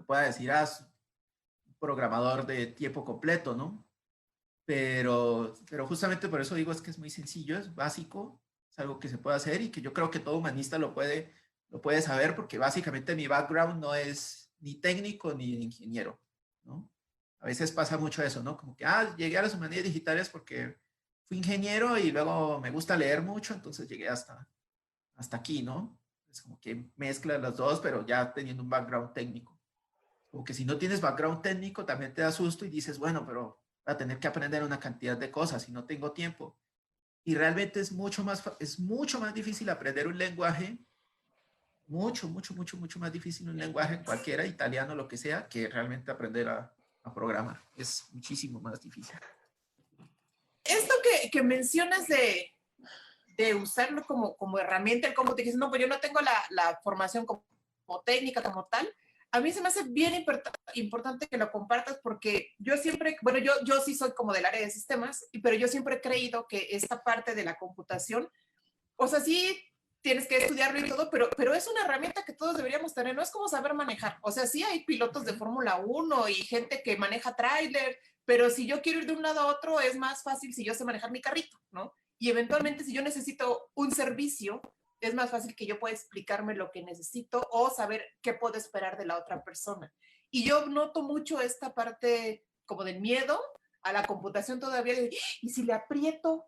S2: pueda decir, un programador de tiempo completo, ¿no? Pero justamente por eso digo es que es muy sencillo, es básico, es algo que se puede hacer y que yo creo que todo humanista lo puede saber porque básicamente mi background no es ni técnico ni ingeniero, ¿no? A veces pasa mucho eso, ¿no? Como que, llegué a las humanidades digitales porque fui ingeniero y luego me gusta leer mucho, entonces llegué hasta aquí, ¿no? Es como que mezcla las dos, pero ya teniendo un background técnico. Como que si no tienes background técnico, también te da susto y dices, bueno, pero voy a tener que aprender una cantidad de cosas y no tengo tiempo. Y realmente es mucho más difícil aprender un lenguaje, mucho más difícil un lenguaje cualquiera, italiano, lo que sea, que realmente aprender a programar. Es muchísimo más difícil.
S3: Esto que mencionas de usarlo como herramienta, como te dices, no, pues yo no tengo la formación como técnica, como tal, a mí se me hace bien importante que lo compartas porque yo siempre, bueno, yo sí soy como del área de sistemas, pero yo siempre he creído que esta parte de la computación, o sea, sí tienes que estudiarlo y todo, pero es una herramienta que todos deberíamos tener, no es como saber manejar, o sea, sí hay pilotos de Fórmula 1 y gente que maneja tráiler, pero si yo quiero ir de un lado a otro, es más fácil si yo sé manejar mi carrito, ¿no? Y eventualmente si yo necesito un servicio, es más fácil que yo pueda explicarme lo que necesito o saber qué puedo esperar de la otra persona. Y yo noto mucho esta parte como del miedo a la computación todavía, de, ¿y si le aprieto?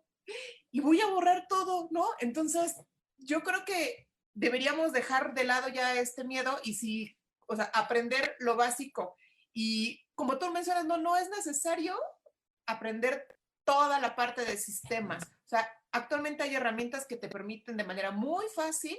S3: Y voy a borrar todo, ¿no? Entonces, yo creo que deberíamos dejar de lado ya este miedo y sí, o sea, aprender lo básico. Y como tú mencionas, no es necesario aprender toda la parte de sistemas. O sea, actualmente hay herramientas que te permiten de manera muy fácil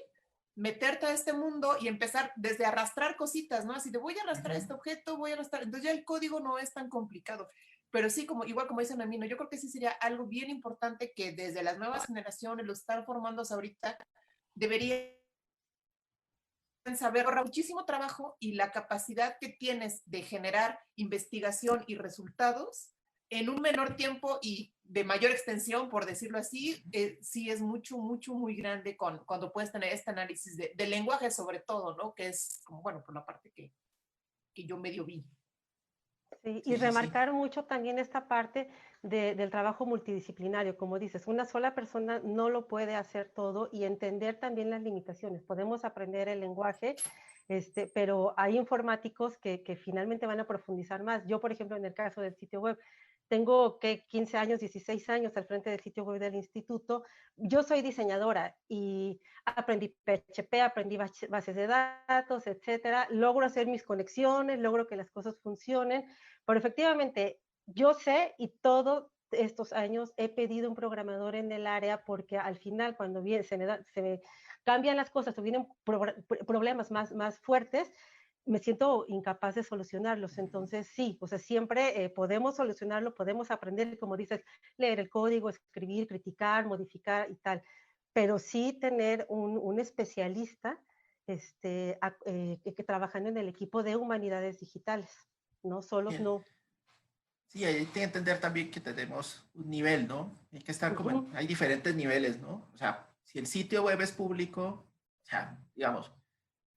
S3: meterte a este mundo y empezar desde arrastrar cositas, ¿no? Así de voy a arrastrar este objeto, voy a arrastrar. Entonces ya el código no es tan complicado. Pero sí, como, igual como dicen a mí, ¿no? Yo creo que sí sería algo bien importante que desde las nuevas generaciones, lo están formándose ahorita, deberían saber, ahorra muchísimo trabajo y la capacidad que tienes de generar investigación y resultados en un menor tiempo y de mayor extensión, por decirlo así, sí es muy grande cuando puedes tener este análisis de lenguaje sobre todo, ¿no? Que es como, bueno, por la parte que yo medio vi.
S1: Sí, y
S2: Sí, sí, sí.
S1: remarcar mucho también esta parte del trabajo multidisciplinario, como dices, una sola persona no lo puede hacer todo y entender también las limitaciones. Podemos aprender el lenguaje, pero hay informáticos que finalmente van a profundizar más. Yo, por ejemplo, en el caso del sitio web, tengo 15 años, 16 años al frente del sitio web del instituto. Yo soy diseñadora y aprendí PHP, aprendí bases de datos, etcétera. Logro hacer mis conexiones, logro que las cosas funcionen, pero efectivamente, yo sé y todos estos años he pedido un programador en el área porque al final cuando se me cambian las cosas o vienen problemas más fuertes, me siento incapaz de solucionarlos. Entonces, sí, o sea, siempre podemos solucionarlo, podemos aprender, como dices, leer el código, escribir, criticar, modificar y tal, pero sí tener un especialista que trabajando en el equipo de humanidades digitales, no solos,
S2: Bien.
S1: no.
S2: Sí, hay que entender también que tenemos un nivel, ¿no? Hay que estar como
S1: Ujú.
S2: hay diferentes niveles, ¿no? O sea, si el sitio web es público, o sea, digamos,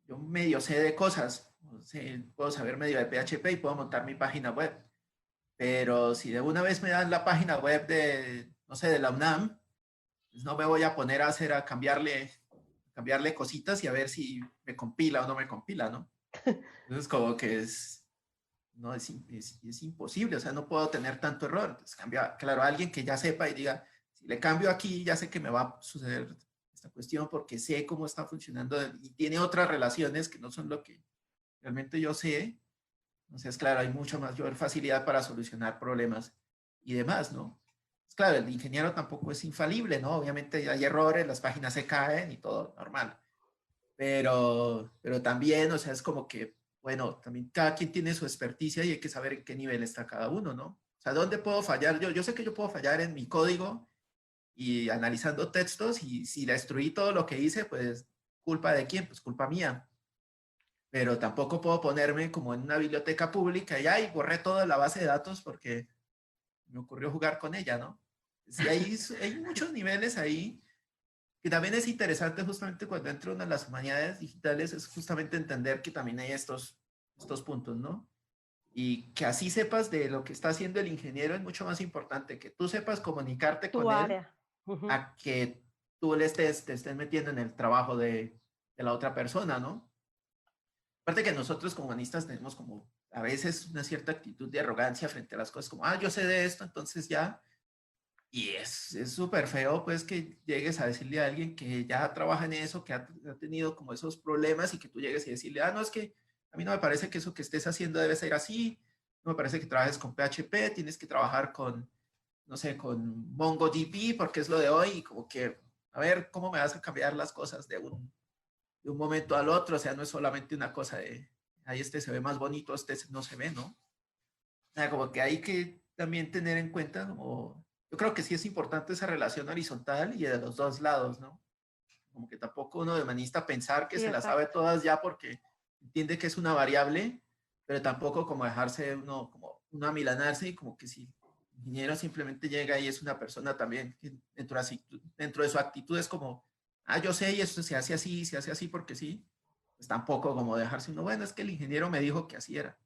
S2: yo medio sé de cosas, o sea, puedo saber medio de PHP y puedo montar mi página web, pero si de una vez me dan la página web de, no sé, de la UNAM, pues no me voy a poner a hacer, cambiarle cositas y a ver si me compila o no me compila, ¿no? Entonces como que no, es imposible, o sea, no puedo tener tanto error. Entonces, cambia, claro, alguien que ya sepa y diga, si le cambio aquí, ya sé que me va a suceder esta cuestión porque sé cómo está funcionando y tiene otras relaciones que no son lo que realmente yo sé. Entonces, claro, hay mucha mayor facilidad para solucionar problemas y demás, ¿no? Pues, claro, el ingeniero tampoco es infalible, ¿no? Obviamente hay errores, las páginas se caen y todo normal, pero también, o sea, es como que, bueno, también cada quien tiene su experticia y hay que saber en qué nivel está cada uno, ¿no? O sea, ¿dónde puedo fallar? Yo sé que yo puedo fallar en mi código y analizando textos y si destruí todo lo que hice, pues culpa de quién, pues culpa mía. Pero tampoco puedo ponerme como en una biblioteca pública y ay, borré toda la base de datos porque me ocurrió jugar con ella, ¿no? Sí, hay muchos niveles ahí que también es interesante justamente cuando entra uno en las humanidades digitales, es justamente entender que también hay estos puntos, ¿no? Y que así sepas de lo que está haciendo el ingeniero es mucho más importante, que tú sepas comunicarte
S1: Tu
S2: con él
S1: área. Ujú.
S2: a que tú te estés metiendo en el trabajo de la otra persona, ¿no? Aparte que nosotros como humanistas tenemos como a veces una cierta actitud de arrogancia frente a las cosas, como, yo sé de esto, entonces ya, y es súper feo, pues, que llegues a decirle a alguien que ya trabaja en eso, que ha tenido como esos problemas y que tú llegues y decirle, no, es que a mí no me parece que eso que estés haciendo debe ser así, no me parece que trabajes con PHP, tienes que trabajar con, no sé, con MongoDB porque es lo de hoy y como que, a ver, ¿cómo me vas a cambiar las cosas de un momento al otro? O sea, no es solamente una cosa de, ahí este se ve más bonito, este no se ve, ¿no? O sea, como que hay que también tener en cuenta como yo creo que sí es importante esa relación horizontal y de los dos lados, ¿no? Como que tampoco uno de humanista pensar que
S1: Sí,
S2: se las sabe
S1: exacto.
S2: todas ya porque entiende que es una variable, pero tampoco como dejarse uno amilanarse y como que si el ingeniero simplemente llega y es una persona también que dentro de su actitud es como, yo sé y esto se hace así porque sí, pues tampoco como dejarse uno, bueno, es que el ingeniero me dijo que así era.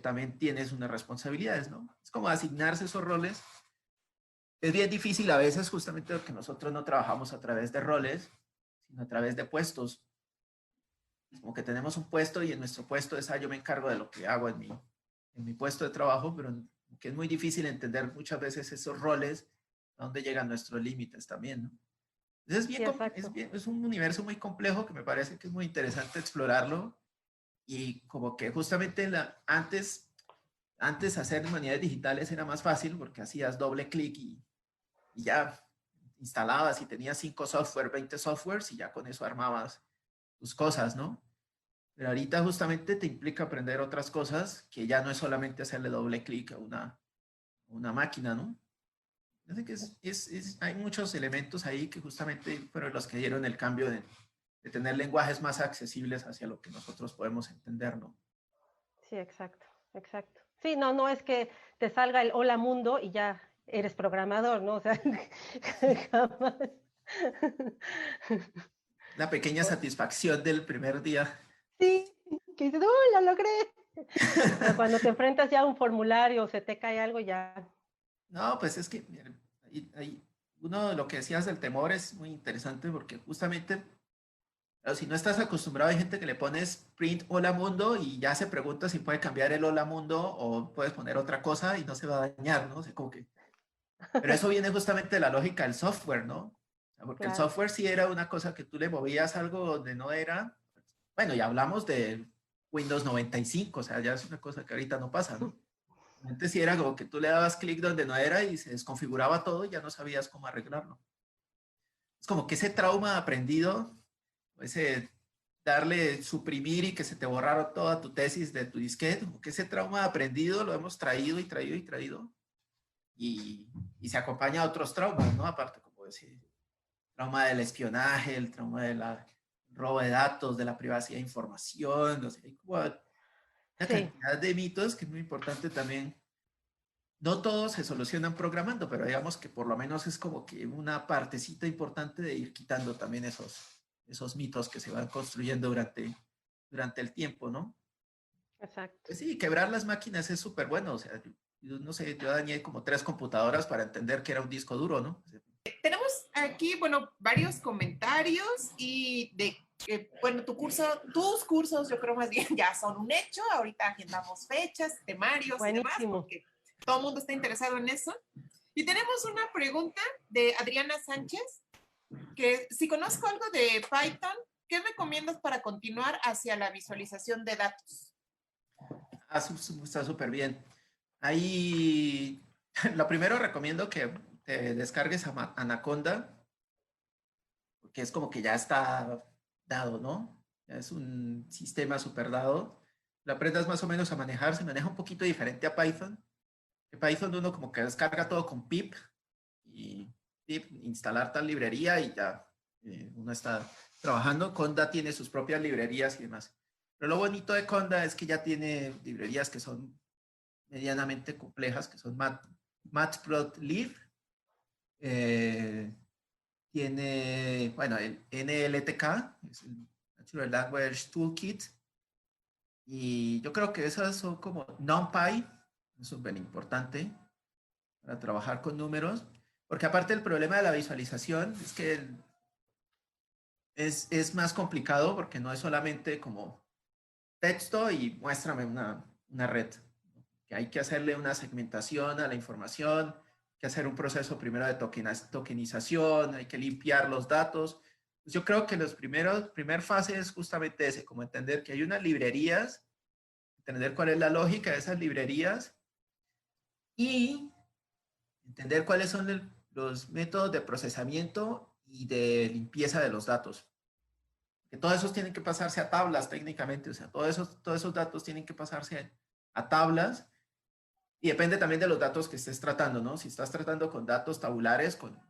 S2: También tienes unas responsabilidades, ¿no? Es como asignarse esos roles es bien difícil a veces justamente porque nosotros no trabajamos a través de roles, sino a través de puestos. como que tenemos un puesto y en nuestro puesto es, yo me encargo de lo que hago en mi puesto de trabajo, pero que es muy difícil entender muchas veces esos roles, a dónde llegan nuestros límites también, ¿no? Entonces
S1: Sí, exacto.
S2: es un universo muy complejo que me parece que es muy interesante explorarlo y como que justamente antes hacer humanidades digitales era más fácil porque hacías doble clic y ya instalabas y tenías 5 software, 20 softwares y ya con eso armabas tus cosas, ¿no? Pero ahorita justamente te implica aprender otras cosas que ya no es solamente hacerle doble clic a una máquina, ¿no? Así que hay muchos elementos ahí que justamente fueron los que dieron el cambio de tener lenguajes más accesibles hacia lo que nosotros podemos entender, ¿no?
S1: Sí, exacto, exacto. Sí, no, no es que te salga el hola mundo y ya eres programador, ¿no? O sea, jamás.
S2: La pequeña satisfacción del primer día.
S1: Sí, que dices, ¡oh, lo logré! Pero cuando te enfrentas ya a un formulario o se te cae algo, ya.
S2: No, pues es que miren, uno de lo que decías del temor es muy interesante porque justamente si no estás acostumbrado, hay gente que le pones print hola mundo y ya se pregunta si puede cambiar el hola mundo o puedes poner otra cosa y no se va a dañar, ¿no? O sea, como que... Pero eso viene justamente de la lógica del software, ¿no? O sea, porque el
S1: Claro,
S2: software sí era una cosa que tú le movías algo donde no era. Bueno, y hablamos de Windows 95, o sea, ya es una cosa que ahorita no pasa, ¿no? Antes sí era como que tú le dabas clic donde no era y se desconfiguraba todo y ya no sabías cómo arreglarlo. Es como que ese trauma aprendido, ese darle suprimir y que se te borrara toda tu tesis de tu disquete, como que ese trauma aprendido lo hemos traído y traído y traído y se acompaña a otros traumas, ¿no? Aparte, como decir, trauma del espionaje, el trauma del robo de datos, de la privacidad de información, o sea, hay como una
S1: sí,
S2: cantidad de mitos que es muy importante también. No todos se solucionan programando, pero digamos que por lo menos es como que una partecita importante de ir quitando también esos mitos que se van construyendo durante el tiempo, ¿no?
S1: exacto.
S2: Pues sí, quebrar las máquinas es súper bueno, o sea, yo no sé, yo dañé como 3 computadoras para entender que era un disco duro, ¿no?
S3: Tenemos aquí, bueno, varios comentarios y de que, bueno, tus cursos, yo creo más bien ya son un hecho. Ahorita agendamos fechas, temarios y demás,
S1: Buenísimo.
S3: porque todo el mundo está interesado en eso. Y tenemos una pregunta de Adriana Sánchez, que si conozco algo de Python, ¿qué recomiendas para continuar hacia la visualización de datos?
S2: Está súper bien. Ahí, lo primero recomiendo que te descargues a Anaconda, porque es como que ya está dado, ¿no? Ya es un sistema súper dado. Lo aprendas más o menos a manejar, se maneja un poquito diferente a Python. En Python uno como que descarga todo con pip y pip, instalar tal librería y ya uno está trabajando. Conda tiene sus propias librerías y demás. Pero lo bonito de Conda es que ya tiene librerías que son medianamente complejas, que son Matplotlib, eh, tiene, bueno, el NLTK, es el Natural Language Toolkit, y yo creo que esas son como NumPy, es súper importante para trabajar con números, porque aparte el problema de la visualización es que es más complicado porque no es solamente como texto y muéstrame una red, que hay que hacerle una segmentación a la información, hay que hacer un proceso primero de tokenización, hay que limpiar los datos. Pues yo creo que primer fase es justamente ese, como entender que hay unas librerías, entender cuál es la lógica de esas librerías y entender cuáles son los métodos de procesamiento y de limpieza de los datos. Que todos esos tienen que pasarse a tablas técnicamente, o sea, todos esos datos tienen que pasarse a tablas y depende también de los datos que estés tratando, ¿no? Si estás tratando con datos tabulares, con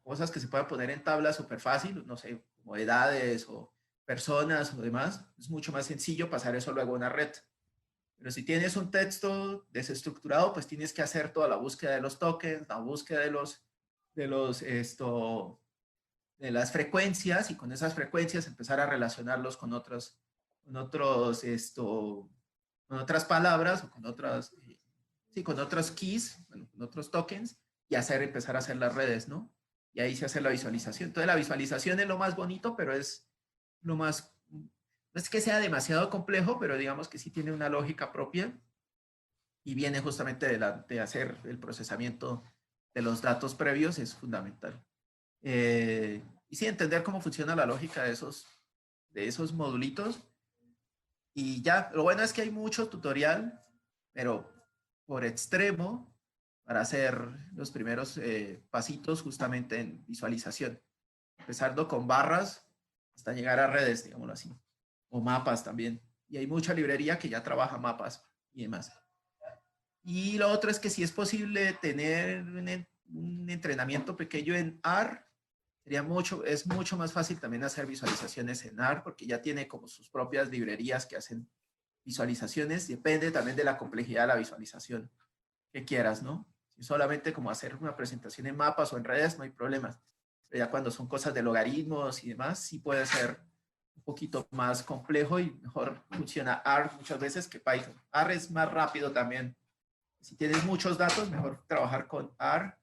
S2: cosas que se puedan poner en tablas súper fácil, no sé, como edades o personas o demás, es mucho más sencillo pasar eso luego a una red. Pero si tienes un texto desestructurado, pues tienes que hacer toda la búsqueda de los tokens, la búsqueda de las frecuencias y con esas frecuencias empezar a relacionarlos con otras palabras o con otros keys, bueno, con otros tokens y empezar a hacer las redes, ¿no? Y ahí se hace la visualización. Entonces la visualización es lo más bonito, pero es lo más no es que sea demasiado complejo, pero digamos que sí tiene una lógica propia y viene justamente de hacer el procesamiento de los datos previos, es fundamental. Y sí, entender cómo funciona la lógica de esos modulitos. Y ya, lo bueno es que hay mucho tutorial, pero por extremo, para hacer los primeros pasitos justamente en visualización. Empezando con barras hasta llegar a redes, digámoslo así. O mapas también. Y hay mucha librería que ya trabaja mapas y demás. Y lo otro es que si es posible tener un entrenamiento pequeño en R, es mucho más fácil también hacer visualizaciones en R, porque ya tiene como sus propias librerías que hacen visualizaciones. Depende también de la complejidad de la visualización que quieras, ¿no? Si solamente como hacer una presentación en mapas o en redes, no hay problema. Pero ya cuando son cosas de logaritmos y demás, sí puede ser un poquito más complejo y mejor funciona R muchas veces que Python. R es más rápido también. Si tienes muchos datos, mejor trabajar con R,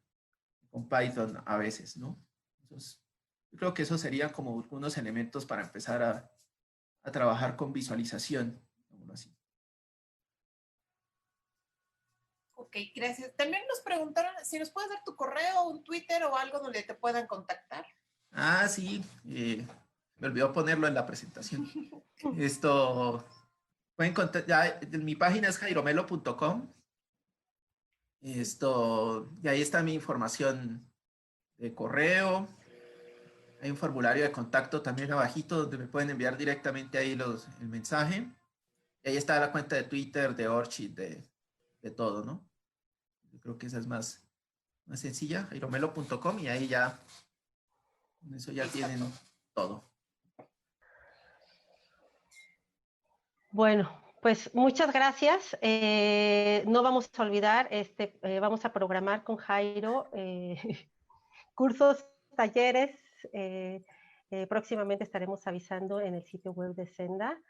S2: con Python a veces, ¿no? Entonces, yo creo que esos serían como algunos elementos para empezar a trabajar con visualización, así.
S3: Ok, gracias. También nos preguntaron si nos puedes dar tu correo, un Twitter o algo donde te puedan contactar.
S2: Ah, sí. Me olvidó ponerlo en la presentación. Esto, pueden ya, mi página es jairomelo.com. Y ahí está mi información de correo. Hay un formulario de contacto también abajito donde me pueden enviar directamente ahí el mensaje. Y ahí está la cuenta de Twitter, de Orchid, de todo, ¿no? Yo creo que esa es más sencilla, jairomelo.com, y ahí ya, con eso ya tienen todo.
S1: Bueno, pues muchas gracias. No vamos a olvidar, vamos a programar con Jairo cursos, talleres. Próximamente estaremos avisando en el sitio web de Senda.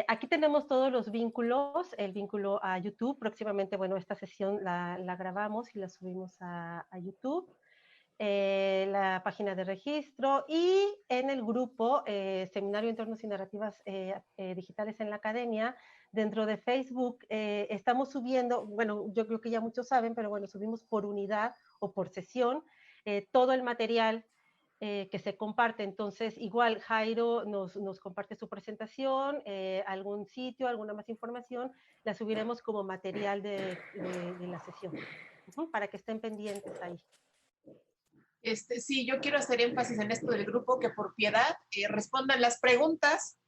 S1: Aquí tenemos todos los vínculos, el vínculo a YouTube. Próximamente, bueno, esta sesión la grabamos y la subimos a YouTube. La página de registro y en el grupo Seminario Entornos y Narrativas Digitales en la Academia, dentro de Facebook estamos subiendo, bueno, yo creo que ya muchos saben, pero bueno, subimos por unidad o por sesión todo el material que se comparte. Entonces, igual Jairo nos comparte su presentación, algún sitio, alguna más información, la subiremos como material de la sesión, para que estén pendientes ahí.
S3: Sí, yo quiero hacer énfasis en esto del grupo, que por piedad respondan las preguntas,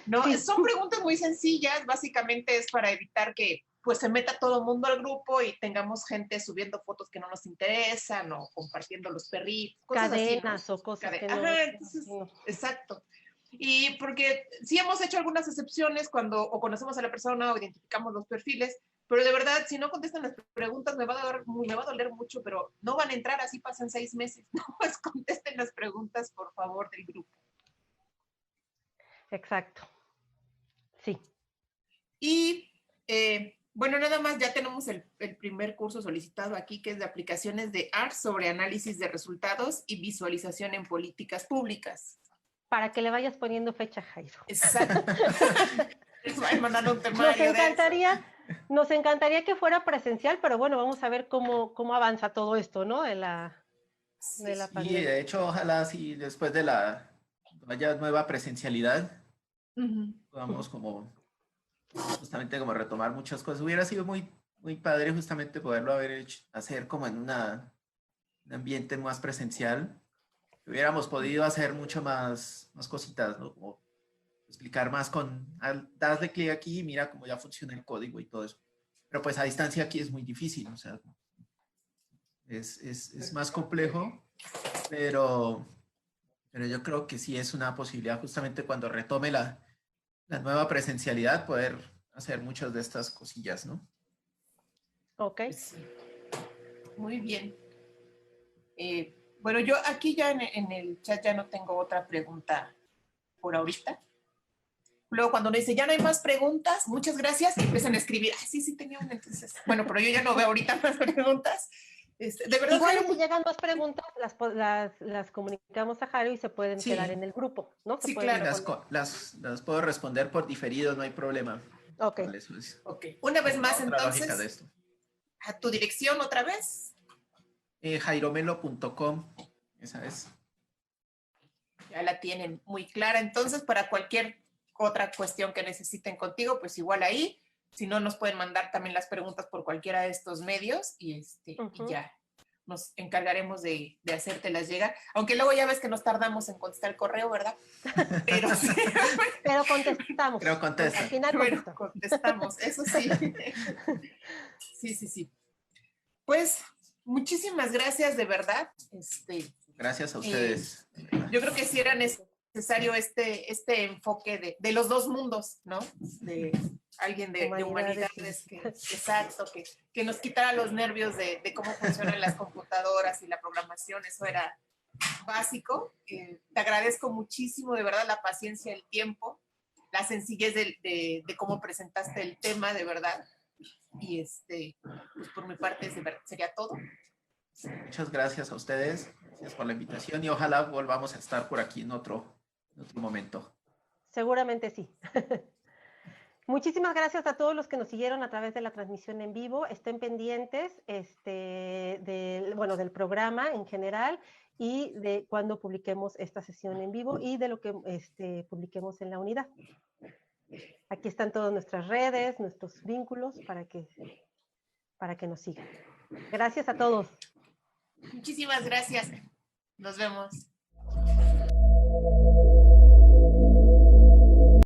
S3: ¿no? Sí. Son preguntas muy sencillas, básicamente es para evitar que pues se meta todo el mundo al grupo y tengamos gente subiendo fotos que no nos interesan o compartiendo los perritos, cosas
S1: cadenas
S3: así, ¿no?
S1: O cosas que no.
S3: Ajá, entonces, exacto. Y porque sí hemos hecho algunas excepciones cuando o conocemos a la persona o identificamos los perfiles, pero de verdad, si no contestan las preguntas, me va a doler mucho, pero no van a entrar, así pasan 6 meses. No, pues contesten las preguntas, por favor, del grupo.
S1: Exacto. Sí.
S3: Y bueno, nada más ya tenemos el primer curso solicitado aquí, que es de aplicaciones de R sobre análisis de resultados y visualización en políticas públicas.
S1: Para que le vayas poniendo fecha, Jairo.
S3: Exacto. Mandando un temario
S1: nos encantaría que fuera presencial, pero bueno, vamos a ver cómo avanza todo esto, ¿no? De la
S2: pandemia. Sí, de hecho, ojalá si después de haya nueva presencialidad, podamos como justamente como retomar muchas cosas. Hubiera sido muy, muy padre justamente poderlo hacer como en un ambiente más presencial. Hubiéramos podido hacer mucho más cositas, ¿no? Como explicar más darle clic aquí y mira cómo ya funciona el código y todo eso. Pero pues a distancia aquí es muy difícil, o sea, es más complejo, pero yo creo que sí es una posibilidad justamente cuando retome la nueva presencialidad poder hacer muchas de estas cosillas, ¿no?
S1: Ok.
S3: Sí. Muy bien. Bueno, yo aquí ya en el chat ya no tengo otra pregunta por ahorita. Luego cuando me dice, ya no hay más preguntas, muchas gracias, y empiezan a escribir, sí tenía una, entonces, bueno, pero yo ya no veo ahorita más preguntas. De verdad,
S1: Igual
S3: Jairo,
S1: si llegan más preguntas, las comunicamos a Jairo y se pueden
S2: Sí.
S1: quedar en el grupo, ¿no? Se
S3: Sí,
S1: pueden
S3: claro.
S1: responder.
S2: Las puedo responder por diferido, no hay problema.
S1: Ok.
S2: Vale, eso es
S3: Ok. Una vez más,
S2: otra lógica de
S3: entonces,
S2: esto.
S3: a tu dirección otra vez.
S2: Jairomelo.com, esa es.
S3: Ya la tienen muy clara. Entonces, para cualquier otra cuestión que necesiten contigo, pues igual ahí. Si no, nos pueden mandar también las preguntas por cualquiera de estos medios y ya nos encargaremos de hacértelas llegar. Aunque luego ya ves que nos tardamos en contestar el correo, ¿verdad? Pero, sí,
S1: Pero contestamos.
S2: Pero contesta.
S1: Al final
S3: pero
S1: contestamos.
S3: contestamos, eso sí. Sí. Pues muchísimas gracias, de verdad.
S2: Gracias a ustedes.
S3: Yo creo que sí era necesario este enfoque de los dos mundos, ¿no? De alguien de humanidades, exacto, que nos quitara los nervios de cómo funcionan las computadoras y la programación, eso era básico. Te agradezco muchísimo, de verdad, la paciencia, el tiempo, la sencillez de cómo presentaste el tema, de verdad. Y pues por mi parte sería todo.
S2: Muchas gracias a ustedes. Gracias por la invitación y ojalá volvamos a estar por aquí en otro momento.
S1: Seguramente sí. Muchísimas gracias a todos los que nos siguieron a través de la transmisión en vivo. Estén pendientes del programa en general y de cuando publiquemos esta sesión en vivo y de lo que publiquemos en la unidad. Aquí están todas nuestras redes, nuestros vínculos para que nos sigan. Gracias a todos.
S3: Muchísimas gracias. Nos vemos.